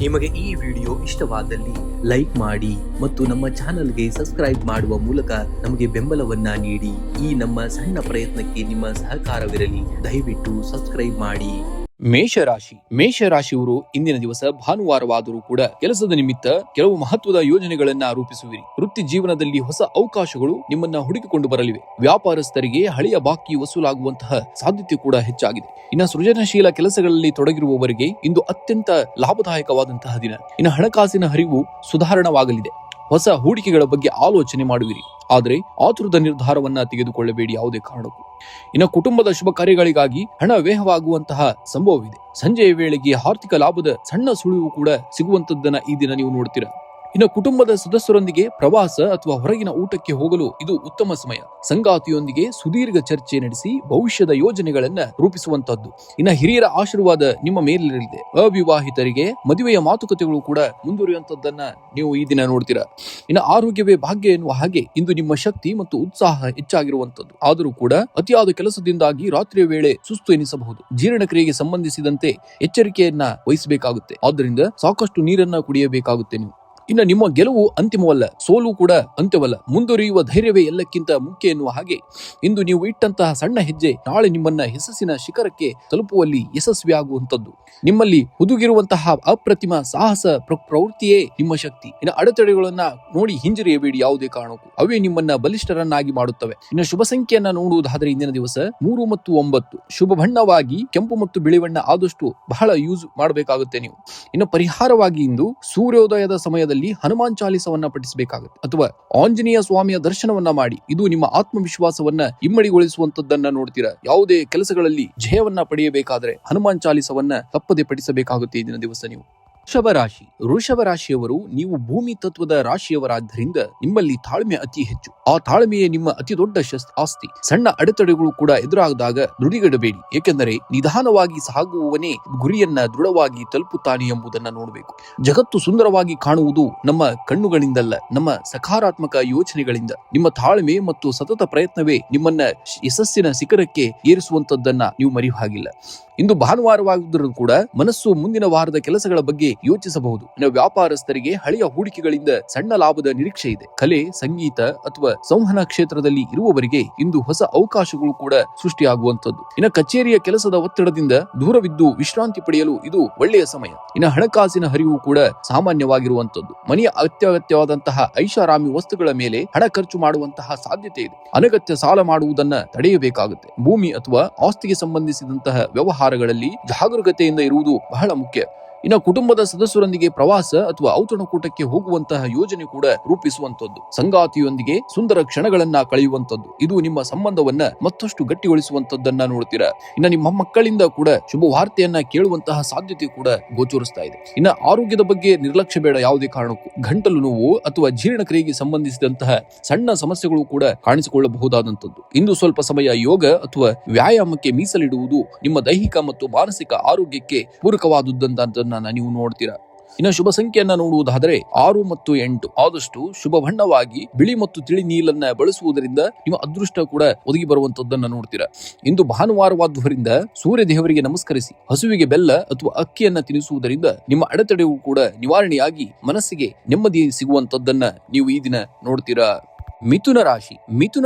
ನಿಮಗೆ ಈ ವಿಡಿಯೋ ಇಷ್ಟವಾದಲ್ಲಿ ಲೈಕ್ ಮಾಡಿ ಮತ್ತು ನಮ್ಮ ಚಾನೆಲ್ಗೆ ಸಬ್ಸ್ಕ್ರೈಬ್ ಮಾಡುವ ಮೂಲಕ ನಮಗೆ ಬೆಂಬಲವನ್ನ ನೀಡಿ. ಈ ನಮ್ಮ ಸಣ್ಣ ಪ್ರಯತ್ನಕ್ಕೆ ನಿಮ್ಮ ಸಹಕಾರವಿರಲಿ. ದಯವಿಟ್ಟು ಸಬ್ಸ್ಕ್ರೈಬ್ ಮಾಡಿ. ಮೇಷರಾಶಿಯವರು ಇಂದಿನ ದಿವಸ ಭಾನುವಾರವಾದರೂ ಕೂಡ ಕೆಲಸದ ನಿಮಿತ್ತ ಕೆಲವು ಮಹತ್ವದ ಯೋಜನೆಗಳನ್ನ ರೂಪಿಸುವಿರಿ. ವೃತ್ತಿ ಜೀವನದಲ್ಲಿ ಹೊಸ ಅವಕಾಶಗಳು ನಿಮ್ಮನ್ನ ಹುಡುಕಿಕೊಂಡು ಬರಲಿವೆ. ವ್ಯಾಪಾರಸ್ಥರಿಗೆ ಹಳೆಯ ಬಾಕಿ ವಸೂಲಾಗುವಂತಹ ಸಾಧ್ಯತೆ ಕೂಡ ಹೆಚ್ಚಾಗಿದೆ. ಇನ್ನು ಸೃಜನಶೀಲ ಕೆಲಸಗಳಲ್ಲಿ ತೊಡಗಿರುವವರಿಗೆ ಇಂದು ಅತ್ಯಂತ ಲಾಭದಾಯಕವಾದಂತಹ ದಿನ. ಇನ್ನು ಹಣಕಾಸಿನ ಹರಿವು ಸುಧಾರಣವಾಗಲಿದೆ. ಹೊಸ ಹೂಡಿಕೆಗಳ ಬಗ್ಗೆ ಆಲೋಚನೆ ಮಾಡುವಿರಿ. ಆದರೆ ಆತುರದ ನಿರ್ಧಾರವನ್ನ ತೆಗೆದುಕೊಳ್ಳಬೇಡಿ ಯಾವುದೇ ಕಾರಣಕ್ಕೂ. ಇನ್ನು ಕುಟುಂಬದ ಶುಭ ಕಾರ್ಯಗಳಿಗಾಗಿ ಹಣ ವ್ಯಯವಾಗುವಂತಹ ಸಂಭವವಿದೆ. ಸಂಜೆಯ ವೇಳೆಗೆ ಆರ್ಥಿಕ ಲಾಭದ ಸಣ್ಣ ಸುಳಿವು ಕೂಡ ಸಿಗುವಂತದ್ದನ್ನ ಈ ದಿನ ನೀವು ನೋಡ್ತೀರಾ. ಇನ್ನು ಕುಟುಂಬದ ಸದಸ್ಯರೊಂದಿಗೆ ಪ್ರವಾಸ ಅಥವಾ ಹೊರಗಿನ ಊಟಕ್ಕೆ ಹೋಗಲು ಇದು ಉತ್ತಮ ಸಮಯ. ಸಂಗಾತಿಯೊಂದಿಗೆ ಸುದೀರ್ಘ ಚರ್ಚೆ ನಡೆಸಿ ಭವಿಷ್ಯದ ಯೋಜನೆಗಳನ್ನ ರೂಪಿಸುವಂತದ್ದು. ಇನ್ನು ಹಿರಿಯರ ಆಶೀರ್ವಾದ ನಿಮ್ಮ ಮೇಲಿರಲಿದೆ. ಅವಿವಾಹಿತರಿಗೆ ಮದುವೆಯ ಮಾತುಕತೆಗಳು ಕೂಡ ಮುಂದುವರಿಯುವಂತದ್ದನ್ನ ನೀವು ಈ ದಿನ ನೋಡ್ತೀರಾ. ಇನ್ನು ಆರೋಗ್ಯವೇ ಭಾಗ್ಯ ಎನ್ನುವ ಹಾಗೆ ಇಂದು ನಿಮ್ಮ ಶಕ್ತಿ ಮತ್ತು ಉತ್ಸಾಹ ಹೆಚ್ಚಾಗಿರುವಂತದ್ದು. ಆದರೂ ಕೂಡ ಅತಿಯಾದ ಕೆಲಸದಿಂದಾಗಿ ರಾತ್ರಿಯ ವೇಳೆ ಸುಸ್ತು ಎನಿಸಬಹುದು. ಜೀರ್ಣಕ್ರಿಯೆಗೆ ಸಂಬಂಧಿಸಿದಂತೆ ಎಚ್ಚರಿಕೆಯನ್ನ ವಹಿಸಬೇಕಾಗುತ್ತೆ. ಆದ್ದರಿಂದ ಸಾಕಷ್ಟು ನೀರನ್ನ ಕುಡಿಯಬೇಕಾಗುತ್ತೆ ನೀವು. ಇನ್ನು ನಿಮ್ಮ ಗೆಲುವು ಅಂತಿಮವಲ್ಲ, ಸೋಲು ಕೂಡ ಅಂತ್ಯವಲ್ಲ. ಮುಂದುವರಿಯುವ ಧೈರ್ಯವೇ ಎಲ್ಲಕ್ಕಿಂತ ಮುಖ್ಯ ಎನ್ನುವ ಹಾಗೆ ಇಂದು ನೀವು ಇಟ್ಟಂತಹ ಸಣ್ಣ ಹೆಜ್ಜೆ ನಾಳೆ ನಿಮ್ಮನ್ನ ಯಶಸ್ಸಿನ ಶಿಖರಕ್ಕೆ ತಲುಪುವಲ್ಲಿ ಯಶಸ್ವಿಯಾಗುವಂತದ್ದು. ನಿಮ್ಮಲ್ಲಿ ಹುದುಗಿರುವಂತಹ ಅಪ್ರತಿಮ ಸಾಹಸ ಪ್ರವೃತ್ತಿಯೇ ನಿಮ್ಮ ಶಕ್ತಿ. ಇನ್ನು ಅಡೆತಡೆಗಳನ್ನ ನೋಡಿ ಹಿಂಜರಿಯಬೇಡಿ ಯಾವುದೇ ಕಾರಣಕ್ಕೂ. ಅವೇ ನಿಮ್ಮನ್ನ ಬಲಿಷ್ಠರನ್ನಾಗಿ ಮಾಡುತ್ತವೆ. ಇನ್ನು ಶುಭ ಸಂಖ್ಯೆಯನ್ನ ನೋಡುವುದಾದರೆ ಇಂದಿನ ದಿವಸ 3 ಮತ್ತು 9. ಶುಭ ಬಣ್ಣವಾಗಿ ಕೆಂಪು ಮತ್ತು ಬಿಳಿ ಬಣ್ಣ ಆದಷ್ಟು ಬಹಳ ಯೂಸ್ ಮಾಡಬೇಕಾಗುತ್ತೆ ನೀವು. ಇನ್ನು ಪರಿಹಾರವಾಗಿ ಇಂದು ಸೂರ್ಯೋದಯದ ಸಮಯದಲ್ಲಿ ಹನುಮಾನ್ ಚಾಲಿಸವನ್ನ ಪಠಿಸಬೇಕಾಗುತ್ತೆ ಅಥವಾ ಆಂಜನೇಯ ಸ್ವಾಮಿಯ ದರ್ಶನವನ್ನ ಮಾಡಿ. ಇದು ನಿಮ್ಮ ಆತ್ಮವಿಶ್ವಾಸವನ್ನ ಇಮ್ಮಡಿಗೊಳಿಸುವಂತದ್ದನ್ನ ನೋಡ್ತೀರಾ. ಯಾವುದೇ ಕೆಲಸಗಳಲ್ಲಿ ಜಯವನ್ನ ಪಡೆಯಬೇಕಾದ್ರೆ ಹನುಮಾನ್ ಚಾಲಿಸವನ್ನ ತಪ್ಪದೆ ಪಠಿಸಬೇಕಾಗುತ್ತೆ ಈ ದಿನ ದಿವಸ ನೀವು. ವೃಷಭ ರಾಶಿಯವರು ನೀವು ಭೂಮಿ ತತ್ವದ ರಾಶಿಯವರಾದ್ದರಿಂದ ನಿಮ್ಮಲ್ಲಿ ತಾಳ್ಮೆ ಅತಿ ಹೆಚ್ಚು. ಆ ತಾಳ್ಮೆಯೇ ನಿಮ್ಮ ಅತಿ ದೊಡ್ಡ ಆಸ್ತಿ. ಸಣ್ಣ ಅಡೆತಡೆಗಳು ಕೂಡ ಎದುರಾದಾಗ ನುಡಿಗಡಬೇಡಿ. ಏಕೆಂದರೆ ನಿಧಾನವಾಗಿ ಸಾಗುವವನೇ ಗುರಿಯನ್ನ ದೃಢವಾಗಿ ತಲುಪುತ್ತಾನೆ ಎಂಬುದನ್ನ ನೋಡಬೇಕು. ಜಗತ್ತು ಸುಂದರವಾಗಿ ಕಾಣುವುದು ನಮ್ಮ ಕಣ್ಣುಗಳಿಂದಲ್ಲ, ನಮ್ಮ ಸಕಾರಾತ್ಮಕ ಯೋಚನೆಗಳಿಂದ. ನಿಮ್ಮ ತಾಳ್ಮೆ ಮತ್ತು ಸತತ ಪ್ರಯತ್ನವೇ ನಿಮ್ಮನ್ನ ಯಶಸ್ಸಿನ ಶಿಖರಕ್ಕೆ ಏರಿಸುವಂತದ್ದನ್ನ ನೀವು ಮರೆಯುವ ಹಾಗಿಲ್ಲ. ಇಂದು ಭಾನುವಾರವಾಗುವುದರೂ ಕೂಡ ಮನಸ್ಸು ಮುಂದಿನ ವಾರದ ಕೆಲಸಗಳ ಬಗ್ಗೆ ಯೋಚಿಸಬಹುದು. ವ್ಯಾಪಾರಸ್ಥರಿಗೆ ಹಳೆಯ ಹೂಡಿಕೆಗಳಿಂದ ಸಣ್ಣ ಲಾಭದ ನಿರೀಕ್ಷೆ ಇದೆ. ಕಲೆ, ಸಂಗೀತ ಅಥವಾ ಸಂವಹನ ಕ್ಷೇತ್ರದಲ್ಲಿ ಇರುವವರಿಗೆ ಇಂದು ಹೊಸ ಅವಕಾಶಗಳು ಕೂಡ ಸೃಷ್ಟಿಯಾಗುವಂತದ್ದು. ಇನ್ನು ಕಚೇರಿಯ ಕೆಲಸದ ಒತ್ತಡದಿಂದ ದೂರವಿದ್ದು ವಿಶ್ರಾಂತಿ ಪಡೆಯಲು ಇದು ಒಳ್ಳೆಯ ಸಮಯ. ಇನ್ನು ಹಣಕಾಸಿನ ಹರಿವು ಕೂಡ ಸಾಮಾನ್ಯವಾಗಿರುವಂತದ್ದು. ಮನೆಯ ಅತ್ಯಗತ್ಯವಾದಂತಹ ಐಷಾರಾಮಿ ವಸ್ತುಗಳ ಮೇಲೆ ಹಣ ಖರ್ಚು ಮಾಡುವಂತಹ ಸಾಧ್ಯತೆ ಇದೆ. ಅನಗತ್ಯ ಸಾಲ ಮಾಡುವುದನ್ನ ತಡೆಯಬೇಕಾಗುತ್ತೆ. ಭೂಮಿ ಅಥವಾ ಆಸ್ತಿಗೆ ಸಂಬಂಧಿಸಿದಂತಹ ವ್ಯವಹಾರಗಳಲ್ಲಿ ಜಾಗರೂಕತೆಯಿಂದ ಇರುವುದು ಬಹಳ ಮುಖ್ಯ. ಇನ್ನು ಕುಟುಂಬದ ಸದಸ್ಯರೊಂದಿಗೆ ಪ್ರವಾಸ ಅಥವಾ ಔತಣಕೂಟಕ್ಕೆ ಹೋಗುವಂತಹ ಯೋಜನೆ ಕೂಡ ರೂಪಿಸುವಂತದ್ದು. ಸಂಗಾತಿಯೊಂದಿಗೆ ಸುಂದರ ಕ್ಷಣಗಳನ್ನ ಕಳೆಯುವಂತದ್ದು. ಇದು ನಿಮ್ಮ ಸಂಬಂಧವನ್ನ ಮತ್ತಷ್ಟು ಗಟ್ಟಿಗೊಳಿಸುವಂತದ್ದನ್ನ ನೋಡ್ತೀರಾ. ಇನ್ನು ನಿಮ್ಮ ಮಕ್ಕಳಿಂದ ಕೂಡ ಶುಭ ವಾರ್ತೆಯನ್ನ ಕೇಳುವಂತಹ ಸಾಧ್ಯತೆ ಕೂಡ ಗೋಚರಿಸ್ತಾ ಇದೆ. ಇನ್ನು ಆರೋಗ್ಯದ ಬಗ್ಗೆ ನಿರ್ಲಕ್ಷ್ಯ ಬೇಡ ಯಾವುದೇ ಕಾರಣಕ್ಕೂ. ಗಂಟಲು ನೋವು ಅಥವಾ ಜೀರ್ಣಕ್ರಿಯೆಗೆ ಸಂಬಂಧಿಸಿದಂತಹ ಸಣ್ಣ ಸಮಸ್ಯೆಗಳು ಕೂಡ ಕಾಣಿಸಿಕೊಳ್ಳಬಹುದಾದಂತದ್ದು. ಇಂದು ಸ್ವಲ್ಪ ಸಮಯ ಯೋಗ ಅಥವಾ ವ್ಯಾಯಾಮಕ್ಕೆ ಮೀಸಲಿಡುವುದು ನಿಮ್ಮ ದೈಹಿಕ ಮತ್ತು ಮಾನಸಿಕ ಆರೋಗ್ಯಕ್ಕೆ ಪೂರಕವಾದುದಂತ ನೀವು ನೋಡ್ತೀರಾ. ಇನ್ನು ಶುಭ ಸಂಖ್ಯೆಯನ್ನ ನೋಡುವುದಾದರೆ 6 ಮತ್ತು 8. ಆದಷ್ಟು ಶುಭ ಬಣ್ಣವಾಗಿ ಬಿಳಿ ಮತ್ತು ತಿಳಿ ನೀಲನ್ನ ಬಳಸುವುದರಿಂದ ನಿಮ್ಮ ಅದೃಷ್ಟ ಕೂಡ ಒದಗಿ ಬರುವಂತದ್ದನ್ನ ನೋಡ್ತೀರಾ. ಇಂದು ಭಾನುವಾರವಾದುದರಿಂದ ಸೂರ್ಯ ದೇವರಿಗೆ ನಮಸ್ಕರಿಸಿ ಹಸುವಿಗೆ ಬೆಲ್ಲ ಅಥವಾ ಅಕ್ಕಿಯನ್ನ ತಿನ್ನಿಸುವುದರಿಂದ ನಿಮ್ಮ ಅಡೆತಡೆಗಳು ಕೂಡ ನಿವಾರಣೆಯಾಗಿ ಮನಸ್ಸಿಗೆ ನೆಮ್ಮದಿ ಸಿಗುವಂತದ್ದನ್ನ ನೀವು ಈ ದಿನ ನೋಡ್ತೀರಾ. ಮಿಥುನ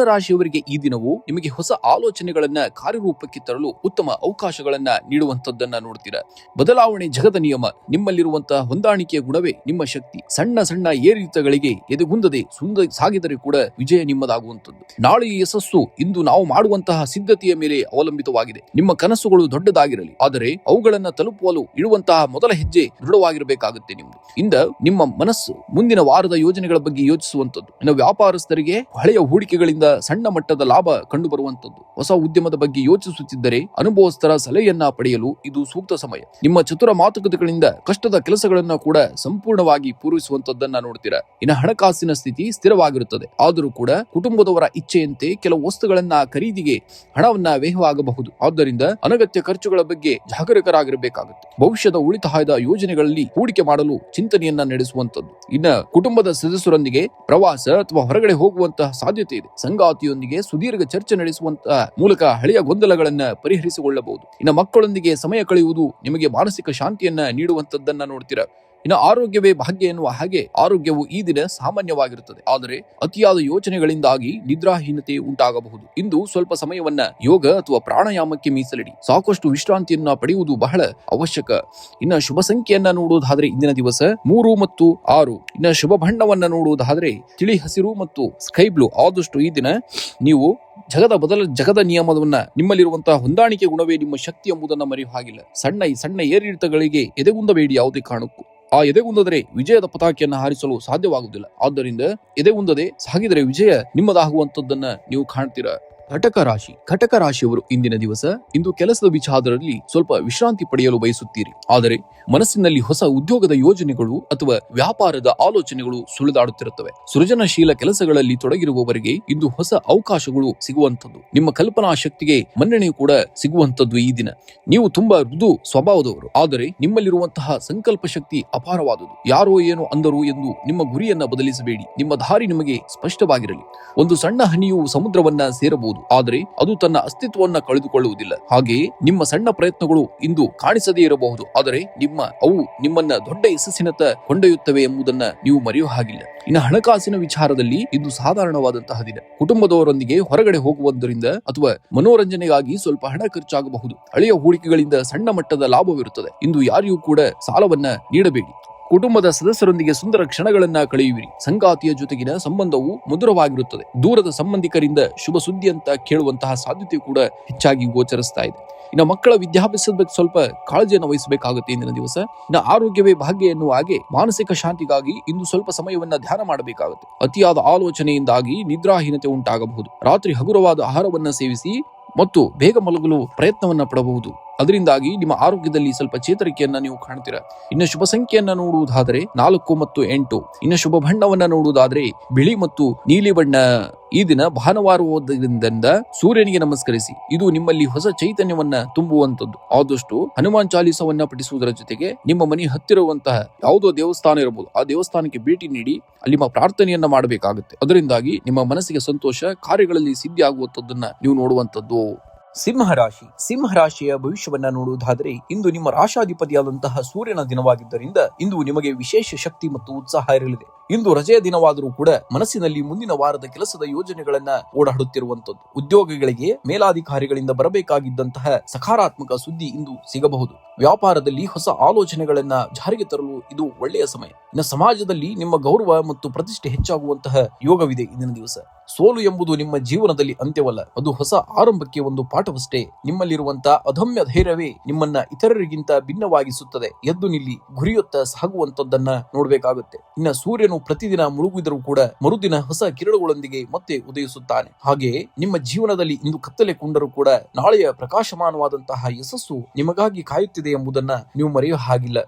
ರಾಶಿಯವರಿಗೆ ಈ ದಿನವು ನಿಮಗೆ ಹೊಸ ಆಲೋಚನೆಗಳನ್ನ ಕಾರ್ಯರೂಪಕ್ಕೆ ತರಲು ಉತ್ತಮ ಅವಕಾಶಗಳನ್ನ ನೀಡುವಂತದ್ದನ್ನ ನೋಡ್ತೀರಾ. ಬದಲಾವಣೆ ಜಗದ ನಿಯಮ. ನಿಮ್ಮಲ್ಲಿರುವಂತಹ ಹೊಂದಾಣಿಕೆಯ ಗುಣವೇ ನಿಮ್ಮ ಶಕ್ತಿ. ಸಣ್ಣ ಸಣ್ಣ ಏರಿಳಿತಗಳಿಗೆ ಎದೆಗುಂದದೆ ಸಾಗಿದರೆ ಕೂಡ ವಿಜಯ ನಿಮ್ಮದಾಗುವಂತದ್ದು. ನಾಳೆಯ ಯಶಸ್ಸು ಇಂದು ನಾವು ಮಾಡುವಂತಹ ಸಿದ್ಧತೆಯ ಮೇಲೆ ಅವಲಂಬಿತವಾಗಿದೆ. ನಿಮ್ಮ ಕನಸುಗಳು ದೊಡ್ಡದಾಗಿರಲಿ, ಆದರೆ ಅವುಗಳನ್ನ ತಲುಪಲು ಇಡುವಂತಹ ಮೊದಲ ಹೆಜ್ಜೆ ದೃಢವಾಗಿರಬೇಕಾಗುತ್ತೆ ನಿಮ್ದು. ಇಂದ ನಿಮ್ಮ ಮನಸ್ಸು ಮುಂದಿನ ವಾರದ ಯೋಜನೆಗಳ ಬಗ್ಗೆ ಯೋಚಿಸುವಂತದ್ದು. ಇನ್ನು ವ್ಯಾಪಾರಸ್ಥರಿಗೆ ಹಳೆಯ ಹೂಡಿಕೆಗಳಿಂದ ಸಣ್ಣ ಮಟ್ಟದ ಲಾಭ ಕಂಡು ಬರುವಂತದ್ದು. ಹೊಸ ಉದ್ಯಮದ ಬಗ್ಗೆ ಯೋಚಿಸುತ್ತಿದ್ದರೆ ಅನುಭವಸ್ಥರ ಸಲಹೆಯನ್ನ ಪಡೆಯಲು ಇದು ಸೂಕ್ತ ಸಮಯ. ನಿಮ್ಮ ಚತುರ ಮಾತುಕತೆಗಳಿಂದ ಕಷ್ಟದ ಕೆಲಸಗಳನ್ನ ಕೂಡ ಸಂಪೂರ್ಣವಾಗಿ ಪೂರೈಸುವಂತದ್ದನ್ನ ನೋಡ್ತೀರಾ. ಇನ್ನು ಹಣಕಾಸಿನ ಸ್ಥಿತಿ ಸ್ಥಿರವಾಗಿರುತ್ತದೆ. ಆದರೂ ಕೂಡ ಕುಟುಂಬದವರ ಇಚ್ಛೆಯಂತೆ ಕೆಲವು ವಸ್ತುಗಳನ್ನ ಖರೀದಿಗೆ ಹಣವನ್ನ ವ್ಯಯವಾಗಬಹುದು. ಆದ್ದರಿಂದ ಅನಗತ್ಯ ಖರ್ಚುಗಳ ಬಗ್ಗೆ ಜಾಗರೂಕರಾಗಿರಬೇಕಾಗುತ್ತೆ. ಭವಿಷ್ಯದ ಉಳಿತಾಯದ ಯೋಜನೆಗಳಲ್ಲಿ ಹೂಡಿಕೆ ಮಾಡಲು ಚಿಂತನೆಯನ್ನ ನಡೆಸುವಂತದ್ದು. ಇನ್ನ ಕುಟುಂಬದ ಸದಸ್ಯರೊಂದಿಗೆ ಪ್ರವಾಸ ಅಥವಾ ಹೊರಗಡೆ ಹೋಗುವಂತಹ ಸಾಧ್ಯತೆ ಇದೆ. ಸಂಗಾತಿಯೊಂದಿಗೆ ಸುದೀರ್ಘ ಚರ್ಚೆ ನಡೆಸುವಂತಹ ಮೂಲಕ ಹಳೆಯ ಗೊಂದಲಗಳನ್ನ ಪರಿಹರಿಸಿಕೊಳ್ಳಬಹುದು. ಇನ್ನು ಮಕ್ಕಳೊಂದಿಗೆ ಸಮಯ ಕಳೆಯುವುದು ನಿಮಗೆ ಮಾನಸಿಕ ಶಾಂತಿಯನ್ನ ನೀಡುವಂತದ್ದನ್ನ ನೋಡ್ತೀರಾ. ಇನ್ನು ಆರೋಗ್ಯವೇ ಭಾಗ್ಯ ಎನ್ನುವ ಹಾಗೆ ಆರೋಗ್ಯವು ಈ ದಿನ ಸಾಮಾನ್ಯವಾಗಿರುತ್ತದೆ. ಆದರೆ ಅತಿಯಾದ ಯೋಚನೆಗಳಿಂದಾಗಿ ನಿದ್ರಾಹೀನತೆ ಉಂಟಾಗಬಹುದು. ಇಂದು ಸ್ವಲ್ಪ ಸಮಯವನ್ನ ಯೋಗ ಅಥವಾ ಪ್ರಾಣಾಯಾಮಕ್ಕೆ ಮೀಸಲಿಡಿ. ಸಾಕಷ್ಟು ವಿಶ್ರಾಂತಿಯನ್ನ ಪಡೆಯುವುದು ಬಹಳ ಅವಶ್ಯಕ. ಇನ್ನು ಶುಭ ಸಂಖ್ಯೆಯನ್ನ ನೋಡುವುದಾದ್ರೆ ಇಂದಿನ ದಿವಸ 3 ಮತ್ತು 6. ಇನ್ನು ಶುಭ ಬಣ್ಣವನ್ನ ನೋಡುವುದಾದ್ರೆ ತಿಳಿ ಹಸಿರು ಮತ್ತು ಸ್ಕೈ ಬ್ಲೂ. ಆದಷ್ಟು ಈ ದಿನ ನೀವು ಜಗದ ನಿಯಮವನ್ನ ನಿಮ್ಮಲ್ಲಿರುವಂತಹ ಹೊಂದಾಣಿಕೆ ಗುಣವೇ ನಿಮ್ಮ ಶಕ್ತಿ ಎಂಬುದನ್ನು ಮರೆಯುವ ಹಾಗಿಲ್ಲ. ಸಣ್ಣ ಏರಿಳಿತಗಳಿಗೆ ಎದೆಗುಂದಬೇಡಿ. ಯಾವುದೇ ಕಾರಣಕ್ಕೂ ಆ ಎದೆಗುಂದದರೆ ವಿಜಯದ ಪತಾಕೆಯನ್ನು ಹಾರಿಸಲು ಸಾಧ್ಯವಾಗುವುದಿಲ್ಲ. ಆದ್ದರಿಂದ ಎದೆಗುಂದದೆ ಸಾಗಿದರೆ ವಿಜಯ ನಿಮ್ಮದಾಗುವಂತದ್ದನ್ನ ನೀವು ಕಾಣ್ತೀರಾ. ಕಟಕ ರಾಶಿಯವರು ಇಂದಿನ ದಿವಸ ಇಂದು ಕೆಲಸದ ವಿಚಾರದಲ್ಲಿ ಸ್ವಲ್ಪ ವಿಶ್ರಾಂತಿ ಪಡೆಯಲು ಬಯಸುತ್ತೀರಿ. ಆದರೆ ಮನಸ್ಸಿನಲ್ಲಿ ಹೊಸ ಉದ್ಯೋಗದ ಯೋಜನೆಗಳು ಅಥವಾ ವ್ಯಾಪಾರದ ಆಲೋಚನೆಗಳು ಸುಳಿದಾಡುತ್ತಿರುತ್ತವೆ. ಸೃಜನಶೀಲ ಕೆಲಸಗಳಲ್ಲಿ ತೊಡಗಿರುವವರಿಗೆ ಇಂದು ಹೊಸ ಅವಕಾಶಗಳು ಸಿಗುವಂತದ್ದು. ನಿಮ್ಮ ಕಲ್ಪನಾ ಶಕ್ತಿಗೆ ಮನ್ನಣೆ ಕೂಡ ಸಿಗುವಂತದ್ದು ಈ ದಿನ. ನೀವು ತುಂಬಾ ಮೃದು ಸ್ವಭಾವದವರು, ಆದರೆ ನಿಮ್ಮಲ್ಲಿರುವಂತಹ ಸಂಕಲ್ಪ ಶಕ್ತಿ ಅಪಾರವಾದುದು. ಯಾರೋ ಏನೋ ಅಂದರು ಎಂದು ನಿಮ್ಮ ಗುರಿಯನ್ನ ಬದಲಿಸಬೇಡಿ. ನಿಮ್ಮ ದಾರಿ ನಿಮಗೆ ಸ್ಪಷ್ಟವಾಗಿರಲಿ. ಒಂದು ಸಣ್ಣ ಹನಿಯು ಸಮುದ್ರವನ್ನ ಸೇರಬಹುದು, ಆದರೆ ಅದು ತನ್ನ ಅಸ್ತಿತ್ವವನ್ನ ಕಳೆದುಕೊಳ್ಳುವುದಿಲ್ಲ. ಹಾಗೆಯೇ ನಿಮ್ಮ ಸಣ್ಣ ಪ್ರಯತ್ನಗಳು ಇಂದು ಕಾಣಿಸದೇ ಇರಬಹುದು, ಆದರೆ ಅವು ನಿಮ್ಮನ್ನ ದೊಡ್ಡ ಯಶಸ್ಸಿನತ್ತ ಕೊಂಡೊಯ್ಯುತ್ತವೆ ಎಂಬುದನ್ನ ನೀವು ಮರೆಯುವ ಹಾಗಿಲ್ಲ. ಇನ್ನು ಹಣಕಾಸಿನ ವಿಚಾರದಲ್ಲಿ ಇದು ಸಾಧಾರಣವಾದಂತಹ ದಿನ. ಕುಟುಂಬದವರೊಂದಿಗೆ ಹೊರಗಡೆ ಹೋಗುವುದರಿಂದ ಅಥವಾ ಮನೋರಂಜನೆಗಾಗಿ ಸ್ವಲ್ಪ ಹಣ ಖರ್ಚಾಗಬಹುದು. ಹಳೆಯ ಹೂಡಿಕೆಗಳಿಂದ ಸಣ್ಣ ಮಟ್ಟದ ಲಾಭವಿರುತ್ತದೆ. ಇಂದು ಯಾರಿಗೂ ಕೂಡ ಸಾಲವನ್ನ ನೀಡಬೇಡಿ. ಕುಟುಂಬದ ಸದಸ್ಯರೊಂದಿಗೆ ಸುಂದರ ಕ್ಷಣಗಳನ್ನ ಕಳೆಯುವಿರಿ. ಸಂಗಾತಿಯ ಜೊತೆಗಿನ ಸಂಬಂಧವು ಮಧುರವಾಗಿರುತ್ತದೆ. ದೂರದ ಸಂಬಂಧಿಕರಿಂದ ಶುಭ ಸುದ್ದಿ ಅಂತ ಕೇಳುವಂತಹ ಸಾಧ್ಯತೆ ಕೂಡ ಹೆಚ್ಚಾಗಿ ಗೋಚರಿಸ್ತಾ ಇದೆ. ಇನ್ನು ಮಕ್ಕಳ ವಿದ್ಯಾಭ್ಯಾಸದ ಬಗ್ಗೆ ಸ್ವಲ್ಪ ಕಾಳಜಿಯನ್ನು ವಹಿಸಬೇಕಾಗುತ್ತೆ ಇಂದಿನ ದಿವಸ. ಇನ್ನು ಆರೋಗ್ಯವೇ ಭಾಗ್ಯ ಎನ್ನುವ ಹಾಗೆ ಮಾನಸಿಕ ಶಾಂತಿಗಾಗಿ ಇಂದು ಸ್ವಲ್ಪ ಸಮಯವನ್ನ ಧ್ಯಾನ ಮಾಡಬೇಕಾಗುತ್ತೆ. ಅತಿಯಾದ ಆಲೋಚನೆಯಿಂದಾಗಿ ನಿದ್ರಾಹೀನತೆ ಉಂಟಾಗಬಹುದು. ರಾತ್ರಿ ಹಗುರವಾದ ಆಹಾರವನ್ನ ಸೇವಿಸಿ ಮತ್ತು ಬೇಗ ಮಲಗಲು ಪ್ರಯತ್ನವನ್ನ ಪಡಬಹುದು. ಅದರಿಂದಾಗಿ ನಿಮ್ಮ ಆರೋಗ್ಯದಲ್ಲಿ ಸ್ವಲ್ಪ ಚೇತರಿಕೆಯನ್ನ ನೀವು ಕಾಣ್ತೀರಾ. ಇನ್ನು ಶುಭ ಸಂಖ್ಯೆಯನ್ನ ನೋಡುವುದಾದರೆ 4 ಮತ್ತು 8. ಇನ್ನು ಶುಭ ಬಣ್ಣವನ್ನ ನೋಡುವುದಾದ್ರೆ ಬಿಳಿ ಮತ್ತು ನೀಲಿ ಬಣ್ಣ. ಈ ದಿನ ಭಾನುವಾರದಿಂದ ಸೂರ್ಯನಿಗೆ ನಮಸ್ಕರಿಸಿ. ಇದು ನಿಮ್ಮಲ್ಲಿ ಹೊಸ ಚೈತನ್ಯವನ್ನ ತುಂಬುವಂತದ್ದು. ಆದಷ್ಟು ಹನುಮಾನ್ ಚಾಲೀಸವನ್ನ ಪಠಿಸುವುದರ ಜೊತೆಗೆ ನಿಮ್ಮ ಮನೆ ಹತ್ತಿರುವಂತಹ ಯಾವುದೋ ದೇವಸ್ಥಾನ ಇರಬಹುದು, ಆ ದೇವಸ್ಥಾನಕ್ಕೆ ಭೇಟಿ ನೀಡಿ ಅಲ್ಲಿ ಪ್ರಾರ್ಥನೆಯನ್ನ ಮಾಡಬೇಕಾಗುತ್ತೆ. ಅದರಿಂದಾಗಿ ನಿಮ್ಮ ಮನಸ್ಸಿಗೆ ಸಂತೋಷ, ಕಾರ್ಯಗಳಲ್ಲಿ ಸಿದ್ಧಿ ಆಗುವಂತದ್ದನ್ನ ನೀವು ನೋಡುವಂತದ್ದು. ಸಿಂಹರಾಶಿಯ ಭವಿಷ್ಯವನ್ನ ನೋಡುವುದಾದರೆ ಇಂದು ನಿಮ್ಮ ರಾಶಾಧಿಪತಿಯಾದಂತಹ ಸೂರ್ಯನ ದಿನವಾಗಿದ್ದರಿಂದ ಇಂದು ನಿಮಗೆ ವಿಶೇಷ ಶಕ್ತಿ ಮತ್ತು ಉತ್ಸಾಹ ಇರಲಿದೆ. ಇಂದು ರಜೆಯ ದಿನವಾದರೂ ಕೂಡ ಮನಸ್ಸಿನಲ್ಲಿ ಮುಂದಿನ ವಾರದ ಕೆಲಸದ ಯೋಜನೆಗಳನ್ನ ಓಡಾಡುತ್ತಿರುವಂತದ್ದು. ಉದ್ಯೋಗಿಗಳಿಗೆ ಮೇಲಾಧಿಕಾರಿಗಳಿಂದ ಬರಬೇಕಾಗಿದ್ದಂತಹ ಸಕಾರಾತ್ಮಕ ಸುದ್ದಿ ಇಂದು ಸಿಗಬಹುದು. ವ್ಯಾಪಾರದಲ್ಲಿ ಹೊಸ ಆಲೋಚನೆಗಳನ್ನ ಜಾರಿಗೆ ತರಲು ಇದು ಒಳ್ಳೆಯ ಸಮಯ. ಇನ್ನು ಸಮಾಜದಲ್ಲಿ ನಿಮ್ಮ ಗೌರವ ಮತ್ತು ಪ್ರತಿಷ್ಠೆ ಹೆಚ್ಚಾಗುವಂತಹ ಯೋಗವಿದೆ ಇಂದಿನ ದಿವಸ. ಸೋಲು ಎಂಬುದು ನಿಮ್ಮ ಜೀವನದಲ್ಲಿ ಅಂತ್ಯವಲ್ಲ, ಅದು ಹೊಸ ಆರಂಭಕ್ಕೆ ಒಂದು ಪಾಠವಷ್ಟೇ. ನಿಮ್ಮಲ್ಲಿರುವಂತಹ ಅದಮ್ಯ ಧೈರ್ಯವೇ ನಿಮ್ಮನ್ನ ಇತರರಿಗಿಂತ ಭಿನ್ನವಾಗಿಸುತ್ತದೆ. ಎದ್ದು ನಿಲ್ಲಿ, ಗುರಿಯೊತ್ತ ಸಾಗುವಂತದ್ದನ್ನ ನೋಡ್ಬೇಕಾಗುತ್ತೆ. ಇನ್ನು ಸೂರ್ಯನು ಪ್ರತಿದಿನ ಮುಳುಗಿದರೂ ಕೂಡ ಮರುದಿನ ಹೊಸ ಕಿರಣಗಳೊಂದಿಗೆ ಮತ್ತೆ ಉದಯಿಸುತ್ತಾನೆ. ಹಾಗೆಯೇ ನಿಮ್ಮ ಜೀವನದಲ್ಲಿ ಇಂದು ಕತ್ತಲೆ ಕೊಂಡರೂ ಕೂಡ ನಾಳೆಯ ಪ್ರಕಾಶಮಾನವಾದಂತಹ ಯಶಸ್ಸು ನಿಮಗಾಗಿ ಕಾಯುತ್ತಿದೆ ಎಂಬುದನ್ನ ನೀವು ಮರೆಯುವ ಹಾಗಿಲ್ಲ.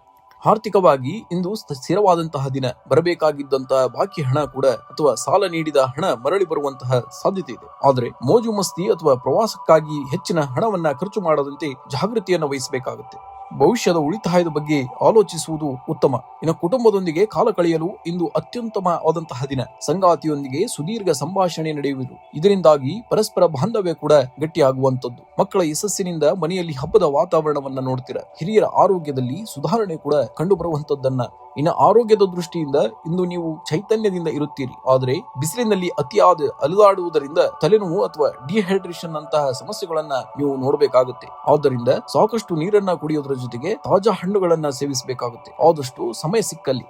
ಆರ್ಥಿಕವಾಗಿ ಇಂದು ಸ್ಥಿರವಾದಂತಹ ದಿನ. ಬರಬೇಕಾಗಿದ್ದಂತಹ ಬಾಕಿ ಹಣ ಕೂಡ ಅಥವಾ ಸಾಲ ನೀಡಿದ ಹಣ ಮರಳಿ ಬರುವಂತಹ ಸಾಧ್ಯತೆ ಇದೆ. ಆದರೆ ಮೋಜು ಮಸ್ತಿ ಅಥವಾ ಪ್ರವಾಸಕ್ಕಾಗಿ ಹೆಚ್ಚಿನ ಹಣವನ್ನ ಖರ್ಚು ಮಾಡದಂತೆ ಜಾಗೃತಿಯನ್ನು ವಹಿಸಬೇಕಾಗುತ್ತೆ. ಭವಿಷ್ಯದ ಉಳಿತಾಯದ ಬಗ್ಗೆ ಆಲೋಚಿಸುವುದು ಉತ್ತಮ. ಇನ್ನು ಕುಟುಂಬದೊಂದಿಗೆ ಕಾಲ ಕಳೆಯಲು ಇಂದು ಅತ್ಯುತ್ತಮವಾದಂತಹ ದಿನ. ಸಂಗಾತಿಯೊಂದಿಗೆ ಸುದೀರ್ಘ ಸಂಭಾಷಣೆ ನಡೆಯುವುದು. ಇದರಿಂದಾಗಿ ಪರಸ್ಪರ ಬಾಂಧವ್ಯ ಕೂಡ ಗಟ್ಟಿಯಾಗುವಂತದ್ದು. ಮಕ್ಕಳ ಯಶಸ್ಸಿನಿಂದ ಮನೆಯಲ್ಲಿ ಹಬ್ಬದ ವಾತಾವರಣವನ್ನ ನೋಡ್ತೀರಾ. ಹಿರಿಯರ ಆರೋಗ್ಯದಲ್ಲಿ ಸುಧಾರಣೆ ಕೂಡ ಕಂಡು ಬರುವಂತದ್ದನ್ನ. ಇನ್ನು ಆರೋಗ್ಯದ ದೃಷ್ಟಿಯಿಂದ ಇಂದು ನೀವು ಚೈತನ್ಯದಿಂದ ಇರುತ್ತೀರಿ. ಆದರೆ ಬಿಸಿಲಿನಲ್ಲಿ ಅತಿಯಾದ ಅಲೆದಾಡುವುದರಿಂದ ತಲೆನೋವು ಅಥವಾ ಡಿಹೈಡ್ರೇಷನ್ ಅಂತಹ ಸಮಸ್ಯೆಗಳನ್ನ ನೀವು ನೋಡಬೇಕಾಗುತ್ತೆ. ಆದ್ದರಿಂದ ಸಾಕಷ್ಟು ನೀರನ್ನ ಕುಡಿಯೋದ್ರ ಜೊತೆಗೆ ತಾಜಾ ಹಣ್ಣುಗಳನ್ನ ಸೇವಿಸಬೇಕಾಗುತ್ತೆ. ಆದಷ್ಟು ಸಮಯ ಸಿಕ್ಕಲ್ಲಿ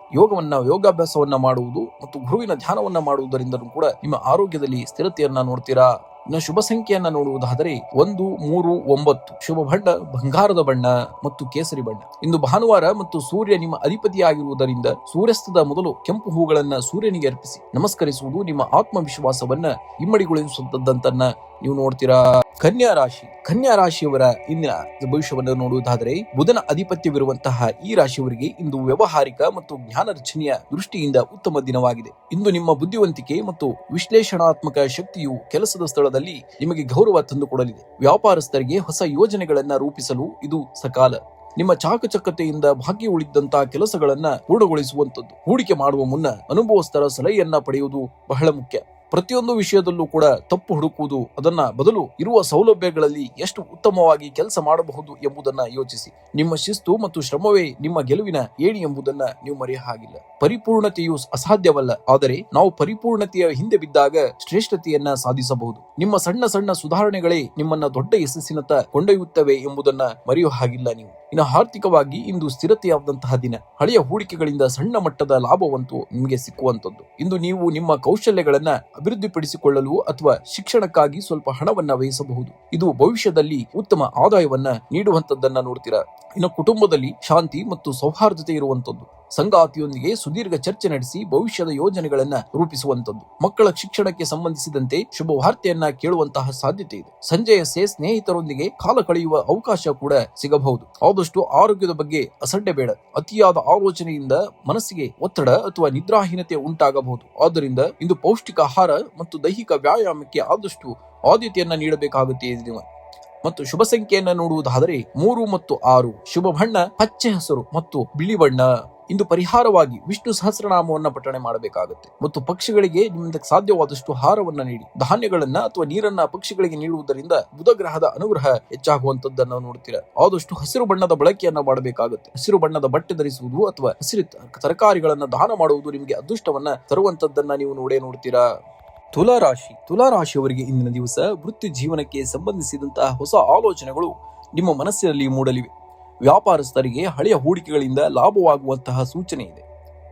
ಯೋಗಾಭ್ಯಾಸವನ್ನ ಮಾಡುವುದು ಮತ್ತು ಗುರುವಿನ ಧ್ಯಾನವನ್ನ ಮಾಡುವುದರಿಂದ ಕೂಡ ನಿಮ್ಮ ಆರೋಗ್ಯದಲ್ಲಿ ಸ್ಥಿರತೆಯನ್ನ ನೋಡ್ತೀರಾ. ಇನ್ನು ಶುಭ ಸಂಖ್ಯೆಯನ್ನ ನೋಡುವುದಾದರೆ 1, 3, 9. ಶುಭ ಬಣ್ಣ ಬಂಗಾರದ ಬಣ್ಣ ಮತ್ತು ಕೇಸರಿ ಬಣ್ಣ. ಇಂದು ಭಾನುವಾರ ಮತ್ತು ಸೂರ್ಯ ನಿಮ್ಮ ಅಧಿಪತಿಯಾಗಿರುವುದರಿಂದ ಸೂರ್ಯಾಸ್ತದ ಮೊದಲು ಕೆಂಪು ಹೂಗಳನ್ನ ಸೂರ್ಯನಿಗೆ ಅರ್ಪಿಸಿ ನಮಸ್ಕರಿಸುವುದು ನಿಮ್ಮ ಆತ್ಮವಿಶ್ವಾಸವನ್ನ ಇಮ್ಮಡಿಗೊಳಿಸುವಂತದ್ದನ್ನ ನೀವು ನೋಡ್ತೀರಾ. ಕನ್ಯಾ ರಾಶಿಯವರ ಇಂದಿನ ಭವಿಷ್ಯವನ್ನು ನೋಡುವುದಾದರೆ ಬುಧನ ಅಧಿಪತ್ಯವಿರುವಂತಹ ಈ ರಾಶಿಯವರಿಗೆ ಇಂದು ವ್ಯವಹಾರಿಕ ಮತ್ತು ಜ್ಞಾನ ರಚನೆಯ ದೃಷ್ಟಿಯಿಂದ ಉತ್ತಮ ದಿನವಾಗಿದೆ. ಇಂದು ನಿಮ್ಮ ಬುದ್ಧಿವಂತಿಕೆ ಮತ್ತು ವಿಶ್ಲೇಷಣಾತ್ಮಕ ಶಕ್ತಿಯು ಕೆಲಸದ ಸ್ಥಳದಲ್ಲಿ ನಿಮಗೆ ಗೌರವ ತಂದುಕೊಡಲಿದೆ. ವ್ಯಾಪಾರಸ್ಥರಿಗೆ ಹೊಸ ಯೋಜನೆಗಳನ್ನ ರೂಪಿಸಲು ಇದು ಸಕಾಲ. ನಿಮ್ಮ ಚಾಕಚಕ್ಯತೆಯಿಂದ ಭಾಗ್ಯ ಉಳಿದಂತಹ ಕೆಲಸಗಳನ್ನ ಪೂರ್ಣಗೊಳಿಸುವಂತದ್ದು. ಹೂಡಿಕೆ ಮಾಡುವ ಮುನ್ನ ಅನುಭವಸ್ಥರ ಸಲಹೆಯನ್ನ ಪಡೆಯುವುದು ಬಹಳ ಮುಖ್ಯ. ಪ್ರತಿಯೊಂದು ವಿಷಯದಲ್ಲೂ ಕೂಡ ತಪ್ಪು ಹುಡುಕುವುದು, ಅದನ್ನ ಬದಲು ಇರುವ ಸೌಲಭ್ಯಗಳಲ್ಲಿ ಎಷ್ಟು ಉತ್ತಮವಾಗಿ ಕೆಲಸ ಮಾಡಬಹುದು ಎಂಬುದನ್ನ ಯೋಚಿಸಿ. ನಿಮ್ಮ ಶಿಸ್ತು ಮತ್ತು ಶ್ರಮವೇ ನಿಮ್ಮ ಗೆಲುವಿನ ಏಣಿ ಎಂಬುದನ್ನ ನೀವು ಮರೆಯ ಹಾಗಿಲ್ಲ. ಪರಿಪೂರ್ಣತೆಯು ಅಸಾಧ್ಯವಲ್ಲ, ಆದರೆ ನಾವು ಪರಿಪೂರ್ಣತೆಯ ಹಿಂದೆ ಬಿದ್ದಾಗ ಶ್ರೇಷ್ಠತೆಯನ್ನ ಸಾಧಿಸಬಹುದು. ನಿಮ್ಮ ಸಣ್ಣ ಸಣ್ಣ ಸುಧಾರಣೆಗಳೇ ನಿಮ್ಮನ್ನ ದೊಡ್ಡ ಯಶಸ್ಸಿನತ್ತ ಕೊಂಡೊಯ್ಯುತ್ತವೆ ಎಂಬುದನ್ನ ಮರೆಯುವ ಹಾಗಿಲ್ಲ ನೀವು. ಇನ್ನು ಆರ್ಥಿಕವಾಗಿ ಇಂದು ಸ್ಥಿರತೆಯಾದಂತಹ ದಿನ. ಹಳೆಯ ಹೂಡಿಕೆಗಳಿಂದ ಸಣ್ಣ ಮಟ್ಟದ ಲಾಭವಂತೂ ನಿಮಗೆ ಸಿಕ್ಕುವಂತದ್ದು. ಇಂದು ನೀವು ನಿಮ್ಮ ಕೌಶಲ್ಯಗಳನ್ನ ಅಭಿವೃದ್ಧಿಪಡಿಸಿಕೊಳ್ಳಲು ಅಥವಾ ಶಿಕ್ಷಣಕ್ಕಾಗಿ ಸ್ವಲ್ಪ ಹಣವನ್ನ ವ್ಯಯಿಸಬಹುದು. ಇದು ಭವಿಷ್ಯದಲ್ಲಿ ಉತ್ತಮ ಆದಾಯವನ್ನ ನೀಡುವಂತದ್ದನ್ನ ನೋಡ್ತೀರಾ. ಇನ್ನು ಕುಟುಂಬದಲ್ಲಿ ಶಾಂತಿ ಮತ್ತು ಸೌಹಾರ್ದತೆ ಇರುವಂತದ್ದು. ಸಂಗಾತಿಯೊಂದಿಗೆ ಸುದೀರ್ಘ ಚರ್ಚೆ ನಡೆಸಿ ಭವಿಷ್ಯದ ಯೋಜನೆಗಳನ್ನ ರೂಪಿಸುವಂತದ್ದು. ಮಕ್ಕಳ ಶಿಕ್ಷಣಕ್ಕೆ ಸಂಬಂಧಿಸಿದಂತೆ ಶುಭ ವಾರ್ತೆಯನ್ನ ಕೇಳುವಂತಹ ಸಾಧ್ಯತೆ ಇದೆ. ಸಂಜೆಯ ಸ್ನೇಹಿತರೊಂದಿಗೆ ಕಾಲ ಕಳೆಯುವ ಅವಕಾಶ ಕೂಡ ಸಿಗಬಹುದು. ಆದಷ್ಟು ಆರೋಗ್ಯದ ಬಗ್ಗೆ ಅಸಡ್ಡೆ ಬೇಡ. ಅತಿಯಾದ ಆಲೋಚನೆಯಿಂದ ಮನಸ್ಸಿಗೆ ಒತ್ತಡ ಅಥವಾ ನಿದ್ರಾಹೀನತೆ ಉಂಟಾಗಬಹುದು. ಆದ್ದರಿಂದ ಇಂದು ಪೌಷ್ಟಿಕ ಆಹಾರ ಮತ್ತು ದೈಹಿಕ ವ್ಯಾಯಾಮಕ್ಕೆ ಆದಷ್ಟು ಆದ್ಯತೆಯನ್ನ ನೀಡಬೇಕಾಗುತ್ತೆ. ಮತ್ತು ಶುಭ ಸಂಖ್ಯೆಯನ್ನ ನೋಡುವುದಾದರೆ 3 ಮತ್ತು 6. ಶುಭ ಬಣ್ಣ ಹಚ್ಚೆ ಹಸಿರು ಮತ್ತು ಬಿಳಿ ಬಣ್ಣ. ಇಂದು ಪರಿಹಾರವಾಗಿ ವಿಷ್ಣು ಸಹಸ್ರನಾಮವನ್ನ ಪಠಣೆ ಮಾಡಬೇಕಾಗುತ್ತೆ. ಮತ್ತು ಪಕ್ಷಿಗಳಿಗೆ ನಿಮ್ಮಿಂದ ಸಾಧ್ಯವಾದಷ್ಟು ಆಹಾರವನ್ನ ನೀಡಿ. ಧಾನ್ಯಗಳನ್ನ ಅಥವಾ ನೀರನ್ನ ಪಕ್ಷಿಗಳಿಗೆ ನೀಡುವುದರಿಂದ ಬುಧ ಗ್ರಹದ ಅನುಗ್ರಹ ಹೆಚ್ಚಾಗುವಂತದ್ದನ್ನು ನೋಡ್ತೀರಾ. ಆದಷ್ಟು ಹಸಿರು ಬಣ್ಣದ ಬಳಕೆಯನ್ನ ಮಾಡಬೇಕಾಗುತ್ತೆ. ಹಸಿರು ಬಣ್ಣದ ಬಟ್ಟೆ ಧರಿಸುವುದು ಅಥವಾ ಹಸಿರು ತರಕಾರಿಗಳನ್ನ ದಾನ ಮಾಡುವುದು ನಿಮಗೆ ಅದೃಷ್ಟವನ್ನ ತರುವಂತದ್ದನ್ನ ನೀವು ನೋಡ್ತೀರಾ. ತುಲಾರಾಶಿಯವರಿಗೆ ಇಂದಿನ ದಿವಸ ವೃತ್ತಿ ಜೀವನಕ್ಕೆ ಸಂಬಂಧಿಸಿದಂತಹ ಹೊಸ ಆಲೋಚನೆಗಳು ನಿಮ್ಮ ಮನಸ್ಸಿನಲ್ಲಿ ಮೂಡಲಿವೆ. ವ್ಯಾಪಾರಸ್ಥರಿಗೆ ಹಳೆಯ ಹೂಡಿಕೆಗಳಿಂದ ಲಾಭವಾಗುವಂತಹ ಸೂಚನೆ ಇದೆ.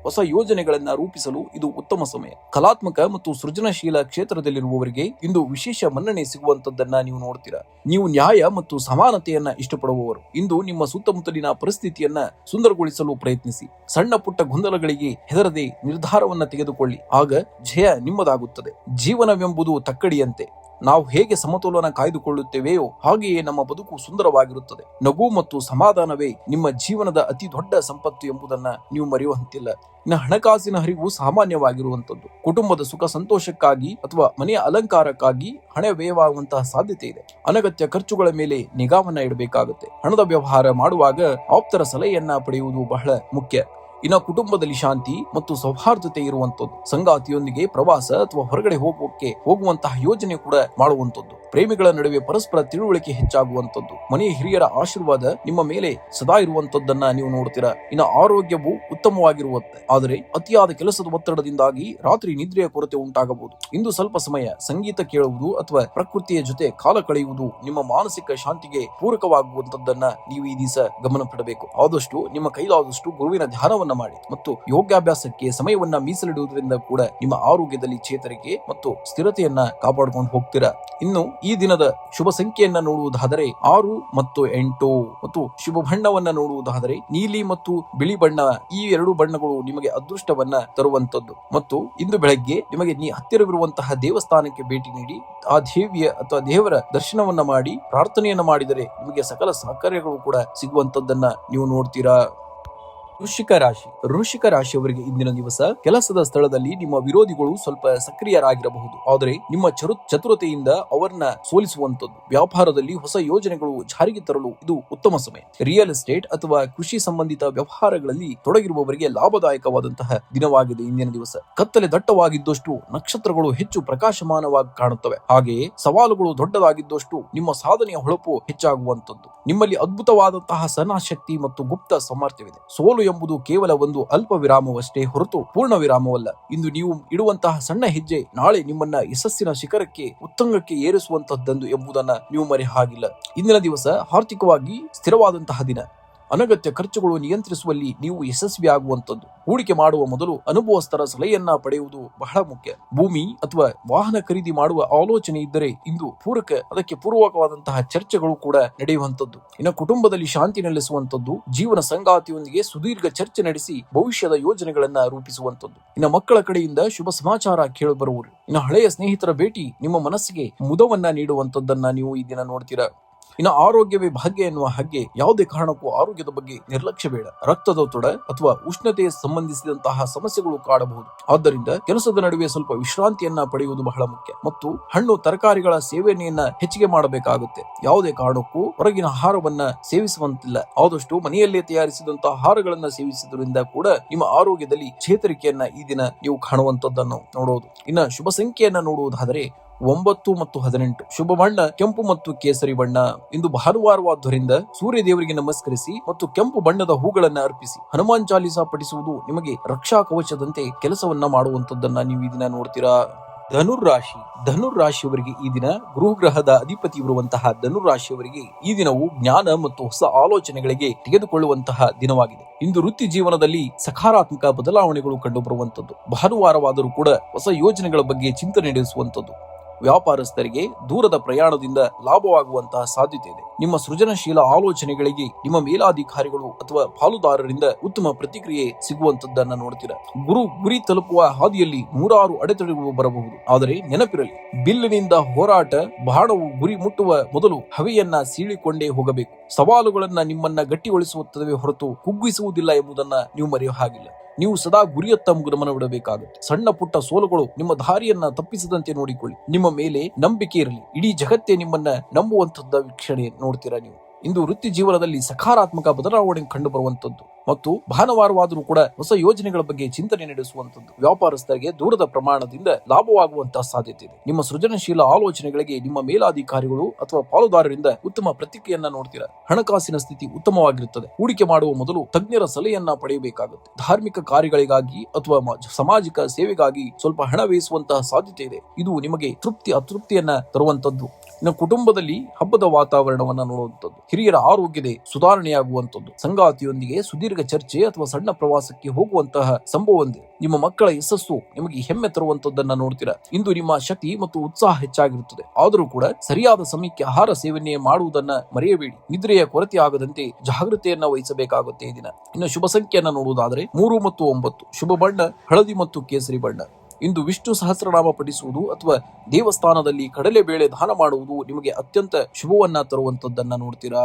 ಹೊಸ ಯೋಜನೆಗಳನ್ನ ರೂಪಿಸಲು ಇದು ಉತ್ತಮ ಸಮಯ. ಕಲಾತ್ಮಕ ಮತ್ತು ಸೃಜನಶೀಲ ಕ್ಷೇತ್ರದಲ್ಲಿರುವವರಿಗೆ ಇಂದು ವಿಶೇಷ ಮನ್ನಣೆ ಸಿಗುವಂತದ್ದನ್ನ ನೀವು ನೋಡ್ತೀರಾ. ನೀವು ನ್ಯಾಯ ಮತ್ತು ಸಮಾನತೆಯನ್ನ ಇಷ್ಟಪಡುವವರು. ಇಂದು ನಿಮ್ಮ ಸುತ್ತಮುತ್ತಲಿನ ಪರಿಸ್ಥಿತಿಯನ್ನ ಸುಂದರಗೊಳಿಸಲು ಪ್ರಯತ್ನಿಸಿ. ಸಣ್ಣ ಪುಟ್ಟ ಗೊಂದಲಗಳಿಗೆ ಹೆದರದೆ ನಿರ್ಧಾರವನ್ನ ತೆಗೆದುಕೊಳ್ಳಿ. ಆಗ ಜಯ ನಿಮ್ಮದಾಗುತ್ತದೆ. ಜೀವನವೆಂಬುದು ತಕ್ಕಡಿಯಂತೆ. ನಾವು ಹೇಗೆ ಸಮತೋಲನ ಕಾಯ್ದುಕೊಳ್ಳುತ್ತೇವೆಯೋ ಹಾಗೆಯೇ ನಮ್ಮ ಬದುಕು ಸುಂದರವಾಗಿರುತ್ತದೆ. ನಗು ಮತ್ತು ಸಮಾಧಾನವೇ ನಿಮ್ಮ ಜೀವನದ ಅತಿ ದೊಡ್ಡ ಸಂಪತ್ತು ಎಂಬುದನ್ನ ನೀವು ಮರೆಯುವಂತಿಲ್ಲ. ಇನ್ನು ಹಣಕಾಸಿನ ಹರಿವು ಸಾಮಾನ್ಯವಾಗಿರುವಂತದ್ದು. ಕುಟುಂಬದ ಸುಖ ಸಂತೋಷಕ್ಕಾಗಿ ಅಥವಾ ಮನೆಯ ಅಲಂಕಾರಕ್ಕಾಗಿ ಹಣ ವ್ಯಯವಾಗುವಂತಹ ಸಾಧ್ಯತೆ ಇದೆ. ಅನಗತ್ಯ ಖರ್ಚುಗಳ ಮೇಲೆ ನಿಗಾವನ್ನ ಇಡಬೇಕಾಗುತ್ತೆ. ಹಣದ ವ್ಯವಹಾರ ಮಾಡುವಾಗ ಆಪ್ತರ ಸಲಹೆಯನ್ನ ಪಡೆಯುವುದು ಬಹಳ ಮುಖ್ಯ. ಇನ್ನು ಕುಟುಂಬದಲ್ಲಿ ಶಾಂತಿ ಮತ್ತು ಸೌಹಾರ್ದತೆ ಇರುವಂತದ್ದು. ಸಂಗಾತಿಯೊಂದಿಗೆ ಪ್ರವಾಸ ಅಥವಾ ಹೊರಗಡೆ ಹೋಗುವಂತಹ ಯೋಜನೆ ಕೂಡ ಮಾಡುವಂತದ್ದು. ಪ್ರೇಮಿಗಳ ನಡುವೆ ಪರಸ್ಪರ ತಿಳುವಳಿಕೆ ಹೆಚ್ಚಾಗುವಂತದ್ದು. ಮನೆಯ ಹಿರಿಯರ ಆಶೀರ್ವಾದ ನಿಮ್ಮ ಮೇಲೆ ಸದಾ ಇರುವಂತದ್ದನ್ನ ನೀವು ನೋಡ್ತೀರಾ. ಇನ್ನು ಆರೋಗ್ಯವು ಉತ್ತಮವಾಗಿರುವಂತೆ, ಆದರೆ ಅತಿಯಾದ ಕೆಲಸದ ಒತ್ತಡದಿಂದಾಗಿ ರಾತ್ರಿ ನಿದ್ರೆಯ ಕೊರತೆ ಉಂಟಾಗಬಹುದು. ಇಂದು ಸ್ವಲ್ಪ ಸಮಯ ಸಂಗೀತ ಕೇಳುವುದು ಅಥವಾ ಪ್ರಕೃತಿಯ ಜೊತೆ ಕಾಲ ಕಳೆಯುವುದು ನಿಮ್ಮ ಮಾನಸಿಕ ಶಾಂತಿಗೆ ಪೂರಕವಾಗುವಂತದ್ದನ್ನ ನೀವು ಈ ದಿವಸ ಗಮನ ಪಡಬೇಕು. ಆದಷ್ಟು ನಿಮ್ಮ ಕೈಲಾದಷ್ಟು ಗುರುವಿನ ಧ್ಯಾನವನ್ನ ಮಾಡಿ ಮತ್ತು ಯೋಗಾಭ್ಯಾಸಕ್ಕೆ ಸಮಯವನ್ನ ಮೀಸಲಿಡುವುದರಿಂದ ಕೂಡ ನಿಮ್ಮ ಆರೋಗ್ಯದಲ್ಲಿ ಚೇತರಿಕೆ ಮತ್ತು ಸ್ಥಿರತೆಯನ್ನ ಕಾಪಾಡಿಕೊಂಡು ಹೋಗ್ತೀರಾ. ಇನ್ನು ಈ ದಿನದ ಶುಭ ಸಂಖ್ಯೆಯನ್ನ ನೋಡುವುದಾದರೆ 6 ಮತ್ತು 8. ಮತ್ತು ಶುಭ ಬಣ್ಣವನ್ನ ನೋಡುವುದಾದರೆ ನೀಲಿ ಮತ್ತು ಬಿಳಿ ಬಣ್ಣ. ಈ 2 ಬಣ್ಣಗಳು ನಿಮಗೆ ಅದೃಷ್ಟವನ್ನ ತರುವಂತದ್ದು. ಮತ್ತು ಇಂದು ಬೆಳಗ್ಗೆ ನಿಮಗೆ ಹತ್ತಿರವಿರುವಂತಹ ದೇವಸ್ಥಾನಕ್ಕೆ ಭೇಟಿ ನೀಡಿ ಆ ದೇವಿಯ ಅಥವಾ ದೇವರ ದರ್ಶನವನ್ನ ಮಾಡಿ ಪ್ರಾರ್ಥನೆಯನ್ನ ಮಾಡಿದರೆ ನಿಮಗೆ ಸಕಲ ಸಹಕಾರ್ಯಗಳು ಕೂಡ ಸಿಗುವಂತದ್ದನ್ನ ನೀವು ನೋಡ್ತೀರಾ. ವೃಶ್ಚಿಕ ರಾಶಿಯವರಿಗೆ ಇಂದಿನ ದಿವಸ ಕೆಲಸದ ಸ್ಥಳದಲ್ಲಿ ನಿಮ್ಮ ವಿರೋಧಿಗಳು ಸ್ವಲ್ಪ ಸಕ್ರಿಯರಾಗಿರಬಹುದು, ಆದರೆ ನಿಮ್ಮ ಚತುರತೆಯಿಂದ ಅವರನ್ನ ಸೋಲಿಸುವಂತದ್ದು. ವ್ಯಾಪಾರದಲ್ಲಿ ಹೊಸ ಯೋಜನೆಗಳು ಜಾರಿಗೆ ತರಲು ಇದು ಉತ್ತಮ ಸಮಯ. ರಿಯಲ್ ಎಸ್ಟೇಟ್ ಅಥವಾ ಕೃಷಿ ಸಂಬಂಧಿತ ವ್ಯವಹಾರಗಳಲ್ಲಿ ತೊಡಗಿರುವವರಿಗೆ ಲಾಭದಾಯಕವಾದಂತಹ ದಿನವಾಗಿದೆ ಇಂದಿನ ದಿವಸ. ಕತ್ತಲೆ ದಟ್ಟವಾಗಿದ್ದಷ್ಟು ನಕ್ಷತ್ರಗಳು ಹೆಚ್ಚು ಪ್ರಕಾಶಮಾನವಾಗಿ ಕಾಣುತ್ತವೆ. ಹಾಗೆಯೇ ಸವಾಲುಗಳು ದೊಡ್ಡದಾಗಿದ್ದಷ್ಟು ನಿಮ್ಮ ಸಾಧನೆಯ ಹೊಳಪು ಹೆಚ್ಚಾಗುವಂತದ್ದು. ನಿಮ್ಮಲ್ಲಿ ಅದ್ಭುತವಾದಂತಹ ಸಹನಶಕ್ತಿ ಮತ್ತು ಗುಪ್ತ ಸಾಮರ್ಥ್ಯವಿದೆ. ಸೋಲು ಎಂಬುದು ಕೇವಲ ಒಂದು ಅಲ್ಪ ವಿರಾಮವಷ್ಟೇ ಹೊರತು ಪೂರ್ಣ ವಿರಾಮವಲ್ಲ. ಇಂದು ನೀವು ಇಡುವಂತಹ ಸಣ್ಣ ಹೆಜ್ಜೆ ನಾಳೆ ನಿಮ್ಮನ್ನ ಯಶಸ್ಸಿನ ಶಿಖರಕ್ಕೆ ಉತ್ತುಂಗಕ್ಕೆ ಏರಿಸುವಂತಹದ್ದು ಎಂಬುದನ್ನ ನೀವು ಮರೆಯ ಹಾಗಿಲ್ಲ. ಇಂದಿನ ದಿವಸ ಆರ್ಥಿಕವಾಗಿ ಸ್ಥಿರವಾದಂತಹ ದಿನ. ಅನಗತ್ಯ ಖರ್ಚುಗಳು ನಿಯಂತ್ರಿಸುವಲ್ಲಿ ನೀವು ಯಶಸ್ವಿಯಾಗುವಂತದ್ದು. ಹೂಡಿಕೆ ಮಾಡುವ ಮೊದಲು ಅನುಭವಸ್ಥರ ಸಲಹೆಯನ್ನ ಪಡೆಯುವುದು ಬಹಳ ಮುಖ್ಯ. ಭೂಮಿ ಅಥವಾ ವಾಹನ ಖರೀದಿ ಮಾಡುವ ಆಲೋಚನೆ ಇದ್ದರೆ ಇಂದು ಅದಕ್ಕೆ ಪೂರ್ವಕವಾದಂತಹ ಚರ್ಚೆಗಳು ಕೂಡ ನಡೆಯುವಂತದ್ದು. ಇನ್ನು ಕುಟುಂಬದಲ್ಲಿ ಶಾಂತಿ ನೆಲೆಸುವಂತದ್ದು. ಜೀವನ ಸಂಗಾತಿಯೊಂದಿಗೆ ಸುದೀರ್ಘ ಚರ್ಚೆ ನಡೆಸಿ ಭವಿಷ್ಯದ ಯೋಜನೆಗಳನ್ನ ರೂಪಿಸುವಂತದ್ದು. ಇನ್ನು ಮಕ್ಕಳ ಕಡೆಯಿಂದ ಶುಭ ಸಮಾಚಾರ ಕೇಳಬರುವರು. ಇನ್ನು ಹಳೆಯ ಸ್ನೇಹಿತರ ಭೇಟಿ ನಿಮ್ಮ ಮನಸ್ಸಿಗೆ ಮುದವನ್ನ ನೀಡುವಂತದ್ದನ್ನ ನೀವು ಈ ದಿನ ನೋಡ್ತೀರಾ. ಇನ್ನು ಆರೋಗ್ಯವೇ ಭಾಗ್ಯ ಎನ್ನುವ ಹಾಗೆ ಯಾವುದೇ ಕಾರಣಕ್ಕೂ ಆರೋಗ್ಯದ ಬಗ್ಗೆ ನಿರ್ಲಕ್ಷ್ಯ ಬೇಡ. ರಕ್ತದೊತ್ತಡ ಅಥವಾ ಉಷ್ಣತೆಗೆ ಸಂಬಂಧಿಸಿದಂತಹ ಸಮಸ್ಯೆಗಳು ಕಾಡಬಹುದು. ಆದ್ದರಿಂದ ಕೆಲಸದ ನಡುವೆ ಸ್ವಲ್ಪ ವಿಶ್ರಾಂತಿಯನ್ನ ಪಡೆಯುವುದು ಬಹಳ ಮುಖ್ಯ. ಮತ್ತು ಹಣ್ಣು ತರಕಾರಿಗಳ ಸೇವನೆಯನ್ನ ಹೆಚ್ಚಿಗೆ ಮಾಡಬೇಕಾಗುತ್ತೆ. ಯಾವುದೇ ಕಾರಣಕ್ಕೂ ಹೊರಗಿನ ಆಹಾರವನ್ನ ಸೇವಿಸುವಂತಿಲ್ಲ. ಆದಷ್ಟು ಮನೆಯಲ್ಲೇ ತಯಾರಿಸಿದಂತಹ ಆಹಾರಗಳನ್ನ ಸೇವಿಸುವುದರಿಂದ ಕೂಡ ನಿಮ್ಮ ಆರೋಗ್ಯದಲ್ಲಿ ಚೇತರಿಕೆಯನ್ನ ಈ ದಿನ ನೀವು ಕಾಣುವಂತದ್ದನ್ನು ನೋಡಬಹುದು. ಇನ್ನು ಶುಭ ಸಂಖ್ಯೆಯನ್ನ ನೋಡುವುದಾದರೆ 9 ಮತ್ತು 18. ಶುಭ ಬಣ್ಣ ಕೆಂಪು ಮತ್ತು ಕೇಸರಿ ಬಣ್ಣ. ಇಂದು ಭಾನುವಾರವಾದ್ದರಿಂದ ಸೂರ್ಯ ದೇವರಿಗೆ ನಮಸ್ಕರಿಸಿ ಮತ್ತು ಕೆಂಪು ಬಣ್ಣದ ಹೂಗಳನ್ನ ಅರ್ಪಿಸಿ ಹನುಮಾನ್ ಚಾಲೀಸಾ ಪಠಿಸುವುದು ನಿಮಗೆ ರಕ್ಷಾ ಕವಚದಂತೆ ಕೆಲಸವನ್ನ ಮಾಡುವಂತದ್ದನ್ನ ನೀವು ಈ ದಿನ ನೋಡ್ತೀರಾ. ಧನುರಾಶಿಯವರಿಗೆ ಈ ದಿನ ಗುರುಗ್ರಹದ ಅಧಿಪತಿ ಇರುವಂತಹ ಧನುರಾಶಿಯವರಿಗೆ ಈ ದಿನವು ಜ್ಞಾನ ಮತ್ತು ಹೊಸ ಆಲೋಚನೆಗಳಿಗೆ ತೆಗೆದುಕೊಳ್ಳುವಂತಹ ದಿನವಾಗಿದೆ. ಇಂದು ವೃತ್ತಿ ಜೀವನದಲ್ಲಿ ಸಕಾರಾತ್ಮಕ ಬದಲಾವಣೆಗಳು ಕಂಡುಬರುವಂತದ್ದು. ಭಾನುವಾರವಾದರೂ ಕೂಡ ಹೊಸ ಯೋಜನೆಗಳ ಬಗ್ಗೆ ಚಿಂತನೆ ನಡೆಸುವಂತದ್ದು. ವ್ಯಾಪಾರಸ್ಥರಿಗೆ ದೂರದ ಪ್ರಯಾಣದಿಂದ ಲಾಭವಾಗುವಂತಹ ಸಾಧ್ಯತೆ ಇದೆ. ನಿಮ್ಮ ಸೃಜನಶೀಲ ಆಲೋಚನೆಗಳಿಗೆ ನಿಮ್ಮ ಮೇಲಾಧಿಕಾರಿಗಳು ಅಥವಾ ಪಾಲುದಾರರಿಂದ ಉತ್ತಮ ಪ್ರತಿಕ್ರಿಯೆ ಸಿಗುವಂತದ್ದನ್ನ ನೋಡ್ತೀರಾ. ಗುರಿ ತಲುಪುವ ಹಾದಿಯಲ್ಲಿ ನೂರಾರು ಅಡೆತಡೆಗಳು ಬರಬಹುದು. ಆದರೆ ನೆನಪಿರಲಿ, ಬಿಲ್ಲಿನಿಂದ ಹೋರಾಟ, ಬಾಣವು ಗುರಿ ಮುಟ್ಟುವ ಮೊದಲು ಹವೆಯನ್ನ ಸೀಳಿಕೊಂಡೇ ಹೋಗಬೇಕು. ಸವಾಲುಗಳನ್ನ ನಿಮ್ಮನ್ನ ಗಟ್ಟಿಗೊಳಿಸುತ್ತವೆ ಹೊರತು ಕುಗ್ಗಿಸುವುದಿಲ್ಲ ಎಂಬುದನ್ನ ನೀವು ಮರೆಯುವ ಹಾಗಿಲ್ಲ. ನೀವು ಸದಾ ಗುರಿಯತ್ತ ಗಮನವಿಡಬೇಕಾಗುತ್ತೆ. ಸಣ್ಣ ಪುಟ್ಟ ಸೋಲುಗಳು ನಿಮ್ಮ ದಾರಿಯನ್ನ ತಪ್ಪಿಸದಂತೆ ನೋಡಿಕೊಳ್ಳಿ. ನಿಮ್ಮ ಮೇಲೆ ನಂಬಿಕೆ ಇರಲಿ. ಇಡೀ ಜಗತ್ತೇ ನಿಮ್ಮನ್ನ ನಂಬುವಂತದ್ದ ವೀಕ್ಷಣೆ ನೋಡ್ತೀರಾ ನೀವು. ಇಂದು ವೃತ್ತಿ ಜೀವನದಲ್ಲಿ ಸಕಾರಾತ್ಮಕ ಬದಲಾವಣೆ ಕಂಡು ಬರುವಂತದ್ದು ಮತ್ತು ಭಾನುವಾರವಾದರೂ ಕೂಡ ಹೊಸ ಯೋಜನೆಗಳ ಬಗ್ಗೆ ಚಿಂತನೆ ನಡೆಸುವಂತದ್ದು. ವ್ಯಾಪಾರಸ್ಥರಿಗೆ ದೂರದ ಪ್ರಮಾಣದಿಂದ ಲಾಭವಾಗುವಂತಹ ಸಾಧ್ಯತೆ ಇದೆ. ನಿಮ್ಮ ಸೃಜನಶೀಲ ಆಲೋಚನೆಗಳಿಗೆ ನಿಮ್ಮ ಮೇಲಾಧಿಕಾರಿಗಳು ಅಥವಾ ಪಾಲುದಾರರಿಂದ ಉತ್ತಮ ಪ್ರತಿಕ್ರಿಯೆಯನ್ನ ನೋಡ್ತೀರಾ. ಹಣಕಾಸಿನ ಸ್ಥಿತಿ ಉತ್ತಮವಾಗಿರುತ್ತದೆ. ಹೂಡಿಕೆ ಮಾಡುವ ಮೊದಲು ತಜ್ಞರ ಸಲಹೆಯನ್ನ ಪಡೆಯಬೇಕಾಗುತ್ತೆ. ಧಾರ್ಮಿಕ ಕಾರ್ಯಗಳಿಗಾಗಿ ಅಥವಾ ಸಾಮಾಜಿಕ ಸೇವೆಗಾಗಿ ಸ್ವಲ್ಪ ಹಣ ವ್ಯಯಿಸುವಂತಹ ಸಾಧ್ಯತೆ ಇದೆ. ಇದು ನಿಮಗೆ ಅತೃಪ್ತಿಯನ್ನ ತರುವಂತದ್ದು. ಇನ್ನು ಕುಟುಂಬದಲ್ಲಿ ಹಬ್ಬದ ವಾತಾವರಣವನ್ನ ನೋಡುವಂಥದ್ದು. ಹಿರಿಯರ ಆರೋಗ್ಯದ ಸುಧಾರಣೆಯಾಗುವಂಥದ್ದು. ಸಂಗಾತಿಯೊಂದಿಗೆ ಸುದೀರ್ಘ ಚರ್ಚೆ ಅಥವಾ ಸಣ್ಣ ಪ್ರವಾಸಕ್ಕೆ ಹೋಗುವಂತಹ ಸಂಭವವಿದೆ. ನಿಮ್ಮ ಮಕ್ಕಳ ಯಶಸ್ಸು ನಿಮಗೆ ಹೆಮ್ಮೆ ತರುವಂತದ್ದನ್ನ ನೋಡ್ತೀರಾ. ಇಂದು ನಿಮ್ಮ ಶಕ್ತಿ ಮತ್ತು ಉತ್ಸಾಹ ಹೆಚ್ಚಾಗಿರುತ್ತದೆ. ಆದರೂ ಕೂಡ ಸರಿಯಾದ ಸಮಯಕ್ಕೆ ಆಹಾರ ಸೇವನೆ ಮಾಡುವುದನ್ನ ಮರೆಯಬೇಡಿ. ನಿದ್ರೆಯ ಕೊರತೆ ಆಗದಂತೆ ಜಾಗೃತೆಯನ್ನ ವಹಿಸಬೇಕಾಗುತ್ತೆ ಈ ದಿನ. ಇನ್ನು ಶುಭ ಸಂಖ್ಯೆಯನ್ನ ನೋಡುವುದಾದರೆ 3 ಮತ್ತು 9. ಶುಭ ಬಣ್ಣ ಹಳದಿ ಮತ್ತು ಕೇಸರಿ ಬಣ್ಣ. ಇಂದು ವಿಷ್ಣು ಸಹಸ್ರನಾಮ ಪಠಿಸುವುದು ಅಥವಾ ದೇವಸ್ಥಾನದಲ್ಲಿ ಕಡಲೆಬೇಳೆ ದಾನ ಮಾಡುವುದು ನಿಮಗೆ ಅತ್ಯಂತ ಶುಭವನ್ನ ತರುವಂತದ್ದನ್ನ ನೋಡ್ತೀರಾ.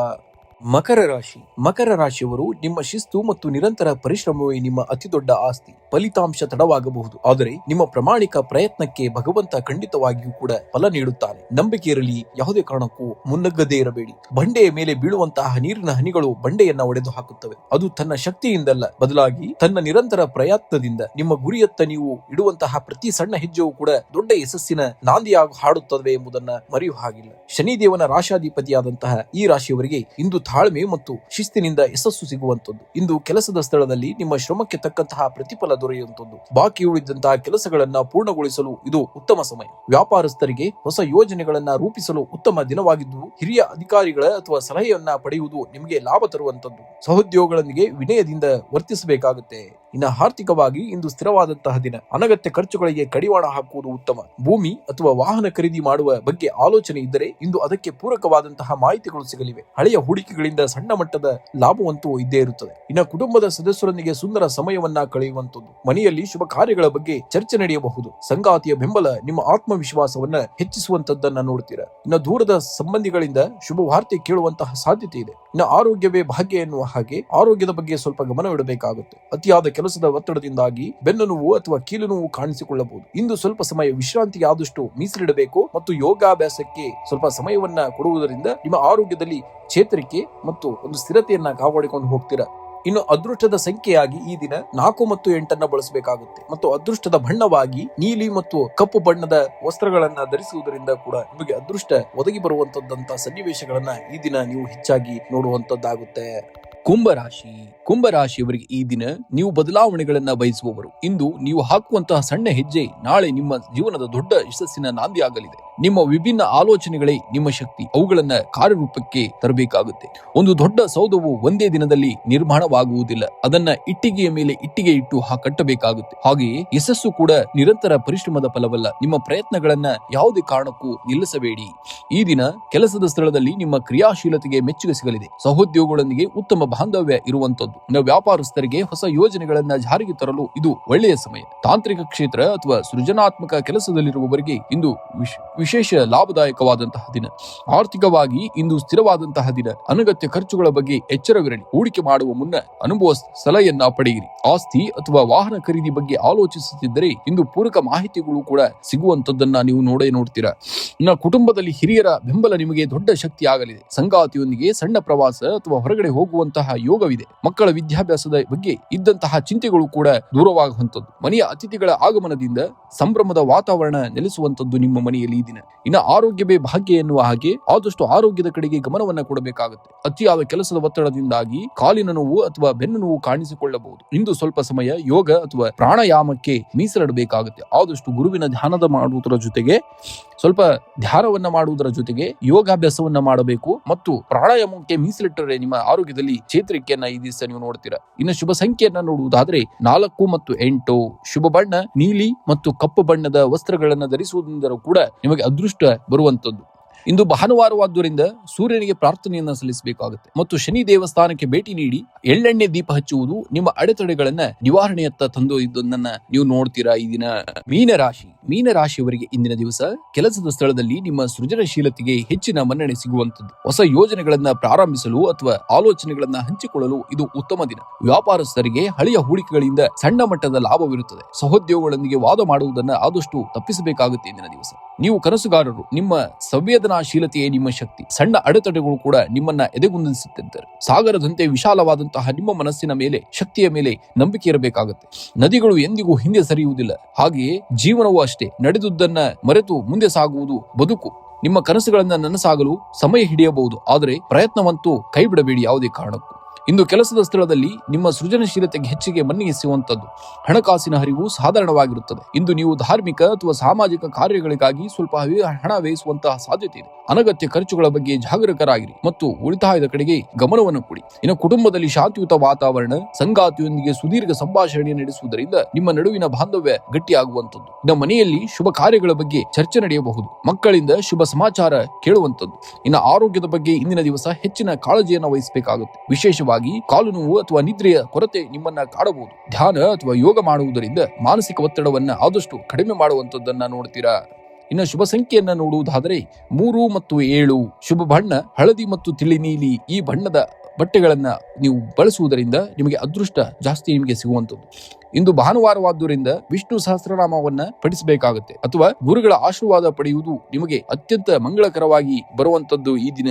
ಮಕರ ರಾಶಿಯವರು ನಿಮ್ಮ ಶಿಸ್ತು ಮತ್ತು ನಿರಂತರ ಪರಿಶ್ರಮವೇ ನಿಮ್ಮ ಅತಿ ದೊಡ್ಡ ಆಸ್ತಿ. ಫಲಿತಾಂಶ ತಡವಾಗಬಹುದು, ಆದರೆ ನಿಮ್ಮ ಪ್ರಾಮಾಣಿಕ ಪ್ರಯತ್ನಕ್ಕೆ ಭಗವಂತ ಖಂಡಿತವಾಗಿಯೂ ಕೂಡ ಫಲ ನೀಡುತ್ತಾನೆ. ನಂಬಿಕೆ ಇರಲಿ. ಯಾವುದೇ ಕಾರಣಕ್ಕೂ ಮುನ್ನಗ್ಗದೇ ಇರಬೇಡಿ. ಬಂಡೆಯ ಮೇಲೆ ಬೀಳುವಂತಹ ನೀರಿನ ಹನಿಗಳು ಬಂಡೆಯನ್ನ ಒಡೆದು ಹಾಕುತ್ತವೆ. ಅದು ತನ್ನ ಶಕ್ತಿಯಿಂದಲ್ಲ, ಬದಲಾಗಿ ತನ್ನ ನಿರಂತರ ಪ್ರಯತ್ನದಿಂದ. ನಿಮ್ಮ ಗುರಿಯತ್ತ ನೀವು ಇಡುವಂತಹ ಪ್ರತಿ ಸಣ್ಣ ಹೆಜ್ಜೆಯೂ ಕೂಡ ದೊಡ್ಡ ಯಶಸ್ಸಿನ ನಾಂದಿಯಾಗಿ ಹಾಡುತ್ತವೆ ಎಂಬುದನ್ನ ಮರೆಯುವ ಹಾಗಿಲ್ಲ. ಶನಿದೇವನ ರಾಶಾಧಿಪತಿಯಾದಂತಹ ಈ ರಾಶಿಯವರಿಗೆ ಇಂದು ತಾಳ್ಮೆ ಮತ್ತು ಶಿಸ್ತಿನಿಂದ ಯಶಸ್ಸು ಸಿಗುವಂತದ್ದು. ಇಂದು ಕೆಲಸದ ಸ್ಥಳದಲ್ಲಿ ನಿಮ್ಮ ಶ್ರಮಕ್ಕೆ ತಕ್ಕಂತಹ ಪ್ರತಿಫಲ ದೊರೆಯುವಂತದ್ದು. ಬಾಕಿ ಉಳಿದಂತಹ ಕೆಲಸಗಳನ್ನ ಪೂರ್ಣಗೊಳಿಸಲು ಇದು ಉತ್ತಮ ಸಮಯ. ವ್ಯಾಪಾರಸ್ಥರಿಗೆ ಹೊಸ ಯೋಜನೆಗಳನ್ನ ರೂಪಿಸಲು ಉತ್ತಮ ದಿನವಾಗಿದ್ದು, ಹಿರಿಯ ಅಧಿಕಾರಿಗಳ ಅಥವಾ ಸಲಹೆಯನ್ನ ಪಡೆಯುವುದು ನಿಮಗೆ ಲಾಭ ತರುವಂತದ್ದು. ಸಹೋದ್ಯೋಗಿಗಳೊಂದಿಗೆ ವಿನಯದಿಂದ ವರ್ತಿಸಬೇಕಾಗುತ್ತೆ. ಇನ್ನು ಆರ್ಥಿಕವಾಗಿ ಇಂದು ಸ್ಥಿರವಾದಂತಹ ದಿನ. ಅನಗತ್ಯ ಖರ್ಚುಗಳಿಗೆ ಕಡಿವಾಣ ಹಾಕುವುದು ಉತ್ತಮ. ಭೂಮಿ ಅಥವಾ ವಾಹನ ಖರೀದಿ ಮಾಡುವ ಬಗ್ಗೆ ಆಲೋಚನೆ ಇದ್ದರೆ ಇಂದು ಅದಕ್ಕೆ ಪೂರಕವಾದಂತಹ ಮಾಹಿತಿಗಳು ಸಿಗಲಿವೆ. ಹಳೆಯ ಹೂಡಿಕೆಗಳಿಂದ ಸಣ್ಣ ಮಟ್ಟದ ಲಾಭವಂತೂ ಇದ್ದೇ ಇರುತ್ತದೆ. ಇನ್ನು ಕುಟುಂಬದ ಸದಸ್ಯರೊಂದಿಗೆ ಸುಂದರ ಸಮಯವನ್ನ ಕಳೆಯುವಂತದ್ದು. ಮನೆಯಲ್ಲಿ ಶುಭ ಕಾರ್ಯಗಳ ಬಗ್ಗೆ ಚರ್ಚೆ ನಡೆಯಬಹುದು. ಸಂಗಾತಿಯ ಬೆಂಬಲ ನಿಮ್ಮ ಆತ್ಮವಿಶ್ವಾಸವನ್ನ ಹೆಚ್ಚಿಸುವಂತದ್ದನ್ನ ನೋಡ್ತೀರಾ. ಇನ್ನು ದೂರದ ಸಂಬಂಧಿಗಳಿಂದ ಶುಭ ವಾರ್ತೆ ಕೇಳುವಂತಹ ಸಾಧ್ಯತೆ ಇದೆ. ಇನ್ನು ಆರೋಗ್ಯವೇ ಭಾಗ್ಯ ಎನ್ನುವ ಹಾಗೆ ಆರೋಗ್ಯದ ಬಗ್ಗೆ ಸ್ವಲ್ಪ ಗಮನವಿಡಬೇಕಾಗುತ್ತೆ. ಅತಿಯಾದ ಕೆಲಸದ ಒತ್ತಡದಿಂದಾಗಿ ಬೆನ್ನು ನೋವು ಅಥವಾ ಕೀಲು ನೋವು ಕಾಣಿಸಿಕೊಳ್ಳಬಹುದು. ಇಂದು ಸ್ವಲ್ಪ ಸಮಯ ವಿಶ್ರಾಂತಿಗೆ ಆದಷ್ಟು ಮೀಸಲಿಡಬೇಕು ಮತ್ತು ಯೋಗಾಭ್ಯಾಸಕ್ಕೆ ಸ್ವಲ್ಪ ಸಮಯವನ್ನ ಕೊಡುವುದರಿಂದ ನಿಮ್ಮ ಆರೋಗ್ಯದಲ್ಲಿ ಚೇತರಿಕೆ ಮತ್ತು ಒಂದು ಸ್ಥಿರತೆಯನ್ನ ಕಾಪಾಡಿಕೊಂಡು ಹೋಗ್ತೀರಾ. ಇನ್ನು ಅದೃಷ್ಟದ ಸಂಖ್ಯೆಯಾಗಿ ಈ ದಿನ 4 ಮತ್ತು 8 ಬಳಸಬೇಕಾಗುತ್ತೆ. ಮತ್ತು ಅದೃಷ್ಟದ ಬಣ್ಣವಾಗಿ ನೀಲಿ ಮತ್ತು ಕಪ್ಪು ಬಣ್ಣದ ವಸ್ತ್ರಗಳನ್ನ ಧರಿಸುವುದರಿಂದ ಕೂಡ ನಿಮಗೆ ಅದೃಷ್ಟ ಒದಗಿ ಬರುವಂತದ್ದಂತ ಸನ್ನಿವೇಶಗಳನ್ನ ಈ ದಿನ ನೀವು ಹೆಚ್ಚಾಗಿ ನೋಡುವಂತದ್ದಾಗುತ್ತೆ. ಕುಂಭರಾಶಿಯವರಿಗೆ ಈ ದಿನ ನೀವು ಬದಲಾವಣೆಗಳನ್ನ ಬಯಸುವವರು. ಇಂದು ನೀವು ಹಾಕುವಂತಹ ಸಣ್ಣ ಹೆಜ್ಜೆ ನಾಳೆ ನಿಮ್ಮ ಜೀವನದ ದೊಡ್ಡ ಯಶಸ್ಸಿನ ನಾಂದಿಯಾಗಲಿದೆ. ನಿಮ್ಮ ವಿಭಿನ್ನ ಆಲೋಚನೆಗಳೇ ನಿಮ್ಮ ಶಕ್ತಿ. ಅವುಗಳನ್ನ ಕಾರ್ಯರೂಪಕ್ಕೆ ತರಬೇಕಾಗುತ್ತೆ. ಒಂದು ದೊಡ್ಡ ಸೌಧವು ಒಂದೇ ದಿನದಲ್ಲಿ ನಿರ್ಮಾಣವಾಗುವುದಿಲ್ಲ. ಅದನ್ನ ಇಟ್ಟಿಗೆಯ ಮೇಲೆ ಇಟ್ಟಿಗೆ ಇಟ್ಟು ಕಟ್ಟಬೇಕಾಗುತ್ತೆ. ಹಾಗೆಯೇ ಯಶಸ್ಸು ಕೂಡ ನಿರಂತರ ಪರಿಶ್ರಮದ ಫಲವಲ್ಲ. ನಿಮ್ಮ ಪ್ರಯತ್ನಗಳನ್ನ ಯಾವುದೇ ಕಾರಣಕ್ಕೂ ನಿಲ್ಲಿಸಬೇಡಿ. ಈ ದಿನ ಕೆಲಸದ ಸ್ಥಳದಲ್ಲಿ ನಿಮ್ಮ ಕ್ರಿಯಾಶೀಲತೆಗೆ ಮೆಚ್ಚುಗೆ ಸಿಗಲಿದೆ. ಸಹೋದ್ಯೋಗಿಗಳೊಂದಿಗೆ ಉತ್ತಮ ಬಾಂಧವ್ಯ ಇರುವಂತದ್ದು. ಇನ್ನು ವ್ಯಾಪಾರಸ್ಥರಿಗೆ ಹೊಸ ಯೋಜನೆಗಳನ್ನ ಜಾರಿಗೆ ತರಲು ಇದು ಒಳ್ಳೆಯ ಸಮಯ. ತಾಂತ್ರಿಕ ಕ್ಷೇತ್ರ ಅಥವಾ ಸೃಜನಾತ್ಮಕ ಕೆಲಸದಲ್ಲಿರುವವರಿಗೆ ಇಂದು ವಿಶೇಷ ಲಾಭದಾಯಕವಾದಂತಹ ದಿನ. ಆರ್ಥಿಕವಾಗಿ ಇಂದು ಸ್ಥಿರವಾದಂತಹ ದಿನ. ಅನಗತ್ಯ ಖರ್ಚುಗಳ ಬಗ್ಗೆ ಎಚ್ಚರವಿರಲಿ. ಹೂಡಿಕೆ ಮಾಡುವ ಮುನ್ನ ಅನುಭವ ಸಲಹೆಯನ್ನ ಪಡೆಯಿರಿ. ಆಸ್ತಿ ಅಥವಾ ವಾಹನ ಖರೀದಿ ಬಗ್ಗೆ ಆಲೋಚಿಸುತ್ತಿದ್ದರೆ ಇಂದು ಪೂರಕ ಮಾಹಿತಿಗಳು ಕೂಡ ಸಿಗುವಂತದ್ದನ್ನ ನೀವು ನೋಡ್ತೀರಾ. ಇನ್ನು ಕುಟುಂಬದಲ್ಲಿ ಹಿರಿಯರ ಬೆಂಬಲ ನಿಮಗೆ ದೊಡ್ಡ ಶಕ್ತಿ ಆಗಲಿದೆ. ಸಂಗಾತಿಯೊಂದಿಗೆ ಸಣ್ಣ ಪ್ರವಾಸ ಅಥವಾ ಹೊರಗಡೆ ಹೋಗುವಂತಹ ಯೋಗವಿದೆ. ಮಕ್ಕಳ ವಿದ್ಯಾಭ್ಯಾಸದ ಬಗ್ಗೆ ಇದ್ದಂತಹ ಚಿಂತೆಗಳು ಕೂಡ ದೂರವಾಗುವಂತದ್ದು. ಮನೆಯ ಅತಿಥಿಗಳ ಆಗಮನದಿಂದ ಸಂಭ್ರಮದ ವಾತಾವರಣ ನೆಲೆಸುವಂತದ್ದು ನಿಮ್ಮ ಮನೆಯಲ್ಲಿ ಈ ದಿನ. ಇನ್ನು ಆರೋಗ್ಯವೇ ಭಾಗ್ಯ ಎನ್ನುವ ಹಾಗೆ ಆದಷ್ಟು ಆರೋಗ್ಯದ ಕಡೆಗೆ ಗಮನವನ್ನ ಕೊಡಬೇಕಾಗುತ್ತೆ. ಅತಿಯಾದ ಕೆಲಸದ ಒತ್ತಡದಿಂದಾಗಿ ಕಾಲಿನ ನೋವು ಅಥವಾ ಬೆನ್ನು ನೋವು ಕಾಣಿಸಿಕೊಳ್ಳಬಹುದು. ಇಂದು ಸ್ವಲ್ಪ ಸಮಯ ಯೋಗ ಅಥವಾ ಪ್ರಾಣಾಯಾಮಕ್ಕೆ ಮೀಸಲಿಡಬೇಕಾಗುತ್ತೆ. ಆದಷ್ಟು ಗುರುವಿನ ಧ್ಯಾನದ ಮಾಡುವುದರ ಜೊತೆಗೆ ಸ್ವಲ್ಪ ಧ್ಯಾನವನ್ನ ಮಾಡುವುದರ ಜೊತೆಗೆ ಯೋಗಾಭ್ಯಾಸವನ್ನ ಮಾಡಬೇಕು ಮತ್ತು ಪ್ರಾಣಾಯಾಮಕ್ಕೆ ಮೀಸಲಿಟ್ಟರೆ ನಿಮ್ಮ ಆರೋಗ್ಯದಲ್ಲಿ ಚೇತರಿಕೆಯನ್ನ ಈ ದಿವಸ ನೀವು ನೋಡ್ತೀರಾ. ಇನ್ನು ಶುಭ ಸಂಖ್ಯೆಯನ್ನ ನೋಡುವುದಾದ್ರೆ 4 ಮತ್ತು 8. ಶುಭ ಬಣ್ಣ ನೀಲಿ ಮತ್ತು ಕಪ್ಪು ಬಣ್ಣದ ವಸ್ತ್ರಗಳನ್ನು ಧರಿಸುವುದರಿಂದ ಕೂಡ ನಿಮಗೆ ಅದೃಷ್ಟ ಬರುವಂತದ್ದು. ಇಂದು ಭಾನುವಾರವಾದ್ದರಿಂದ ಸೂರ್ಯನಿಗೆ ಪ್ರಾರ್ಥನೆಯನ್ನ ಸಲ್ಲಿಸಬೇಕಾಗುತ್ತೆ ಮತ್ತು ಶನಿ ದೇವಸ್ಥಾನಕ್ಕೆ ಭೇಟಿ ನೀಡಿ ಎಳ್ಳೆಣ್ಣೆ ದೀಪ ಹಚ್ಚುವುದು ನಿಮ್ಮ ಅಡೆತಡೆಗಳನ್ನ ನಿವಾರಣೆಯತ್ತ ತಂದೊಯ್ಯುವುದನ್ನ ನೀವು ನೋಡ್ತೀರಾ ಈ ದಿನ. ಮೀನರಾಶಿಯವರಿಗೆ ಇಂದಿನ ದಿವಸ ಕೆಲಸದ ಸ್ಥಳದಲ್ಲಿ ನಿಮ್ಮ ಸೃಜನಶೀಲತೆಗೆ ಹೆಚ್ಚಿನ ಮನ್ನಣೆ ಸಿಗುವಂತದ್ದು. ಹೊಸ ಯೋಜನೆಗಳನ್ನ ಪ್ರಾರಂಭಿಸಲು ಅಥವಾ ಆಲೋಚನೆಗಳನ್ನ ಹಂಚಿಕೊಳ್ಳಲು ಇದು ಉತ್ತಮ ದಿನ. ವ್ಯಾಪಾರಸ್ಥರಿಗೆ ಹಳೆಯ ಹೂಡಿಕೆಗಳಿಂದ ಸಣ್ಣ ಮಟ್ಟದ ಲಾಭವಿರುತ್ತದೆ. ಸಹೋದ್ಯೋಗಿಗಳೊಂದಿಗೆ ವಾದ ಮಾಡುವುದನ್ನ ಆದಷ್ಟು ತಪ್ಪಿಸಬೇಕಾಗುತ್ತೆ ಇಂದಿನ ದಿವಸ. ನೀವು ಕನಸುಗಾರರು, ನಿಮ್ಮ ಸಂವೇದನಾಶೀಲತೆಯೇ ನಿಮ್ಮ ಶಕ್ತಿ. ಸಣ್ಣ ಅಡೆತಡೆಗಳು ಕೂಡ ನಿಮ್ಮನ್ನ ಎದೆಗುಂದಿಸುತ್ತಿದ್ದಾರೆ. ಸಾಗರದಂತೆ ವಿಶಾಲವಾದಂತಹ ನಿಮ್ಮ ಮನಸ್ಸಿನ ಮೇಲೆ, ಶಕ್ತಿಯ ಮೇಲೆ ನಂಬಿಕೆ ಇರಬೇಕಾಗುತ್ತೆ. ನದಿಗಳು ಎಂದಿಗೂ ಹಿಂದೆ ಸರಿಯುವುದಿಲ್ಲ. ಹಾಗೆಯೇ ಜೀವನವೂ ಅಷ್ಟೇ. ನಡೆದುದನ್ನ ಮರೆತು ಮುಂದೆ ಸಾಗುವುದು ಬದುಕು. ನಿಮ್ಮ ಕನಸುಗಳನ್ನ ನನಸಾಗಲು ಸಮಯ ಹಿಡಿಯಬಹುದು, ಆದರೆ ಪ್ರಯತ್ನವಂತೂ ಕೈ ಬಿಡಬೇಡಿ ಯಾವುದೇ ಕಾರಣಕ್ಕೂ. ಇಂದು ಕೆಲಸದ ಸ್ಥಳದಲ್ಲಿ ನಿಮ್ಮ ಸೃಜನಶೀಲತೆಗೆ ಹೆಚ್ಚಿಗೆ ಮನ್ನಣೆ ಸಿಗುವಂತದ್ದು. ಹಣಕಾಸಿನ ಹರಿವು ಸಾಧಾರಣವಾಗಿರುತ್ತದೆ. ಇಂದು ನೀವು ಧಾರ್ಮಿಕ ಅಥವಾ ಸಾಮಾಜಿಕ ಕಾರ್ಯಗಳಿಗಾಗಿ ಸ್ವಲ್ಪ ಹಣ ವ್ಯಯಿಸುವಂತಹ ಸಾಧ್ಯತೆ ಇದೆ. ಅನಗತ್ಯ ಖರ್ಚುಗಳ ಬಗ್ಗೆ ಜಾಗರೂಕರಾಗಿರಿ ಮತ್ತು ಉಳಿತಾಯದ ಕಡೆಗೆ ಗಮನವನ್ನು ಕೊಡಿ. ಇನ್ನು ಕುಟುಂಬದಲ್ಲಿ ಶಾಂತಿಯುತ ವಾತಾವರಣ, ಸಂಗಾತಿಯೊಂದಿಗೆ ಸುದೀರ್ಘ ಸಂಭಾಷಣೆ ನಡೆಸುವುದರಿಂದ ನಿಮ್ಮ ನಡುವಿನ ಬಾಂಧವ್ಯ ಗಟ್ಟಿಯಾಗುವಂತದ್ದು. ಇನ್ನು ಮನೆಯಲ್ಲಿ ಶುಭ ಕಾರ್ಯಗಳ ಬಗ್ಗೆ ಚರ್ಚೆ ನಡೆಯಬಹುದು. ಮಕ್ಕಳಿಂದ ಶುಭ ಸಮಾಚಾರ ಕೇಳುವಂತದ್ದು. ಇನ್ನು ಆರೋಗ್ಯದ ಬಗ್ಗೆ ಇಂದಿನ ದಿವಸ ಹೆಚ್ಚಿನ ಕಾಳಜಿಯನ್ನು ವಹಿಸಬೇಕಾಗುತ್ತೆ. ವಿಶೇಷವಾಗಿ ಕಾಲು ನೋವು ಅಥವಾ ನಿದ್ರೆಯ ಕೊರತೆ ನಿಮ್ಮನ್ನ ಕಾಡಬಹುದು. ಧ್ಯಾನ ಅಥವಾ ಯೋಗ ಮಾಡುವುದರಿಂದ ಮಾನಸಿಕ ಒತ್ತಡವನ್ನ ಆದಷ್ಟು ಕಡಿಮೆ ಮಾಡುವಂತದ್ದನ್ನ ನೋಡ್ತೀರಾ. ಇನ್ನು ಶುಭ ಸಂಖ್ಯೆಯನ್ನ ನೋಡುವುದಾದರೆ 3 ಮತ್ತು 7. ಶುಭ ಬಣ್ಣ ಹಳದಿ ಮತ್ತು ತಿಳಿ ನೀಲಿ. ಈ ಬಣ್ಣದ ಬಟ್ಟೆಗಳನ್ನ ನೀವು ಬಳಸುವುದರಿಂದ ನಿಮಗೆ ಅದೃಷ್ಟ ಜಾಸ್ತಿ ನಿಮಗೆ ಸಿಗುವಂತದ್ದು. ಇಂದು ಭಾನುವಾರವಾದ್ದರಿಂದ ವಿಷ್ಣು ಸಹಸ್ರನಾಮವನ್ನ ಪಠಿಸಬೇಕಾಗುತ್ತೆ ಅಥವಾ ಗುರುಗಳ ಆಶೀರ್ವಾದ ಪಡೆಯುವುದು ನಿಮಗೆ ಅತ್ಯಂತ ಮಂಗಳಕರವಾಗಿ ಬರುವಂತದ್ದು ಈ ದಿನ.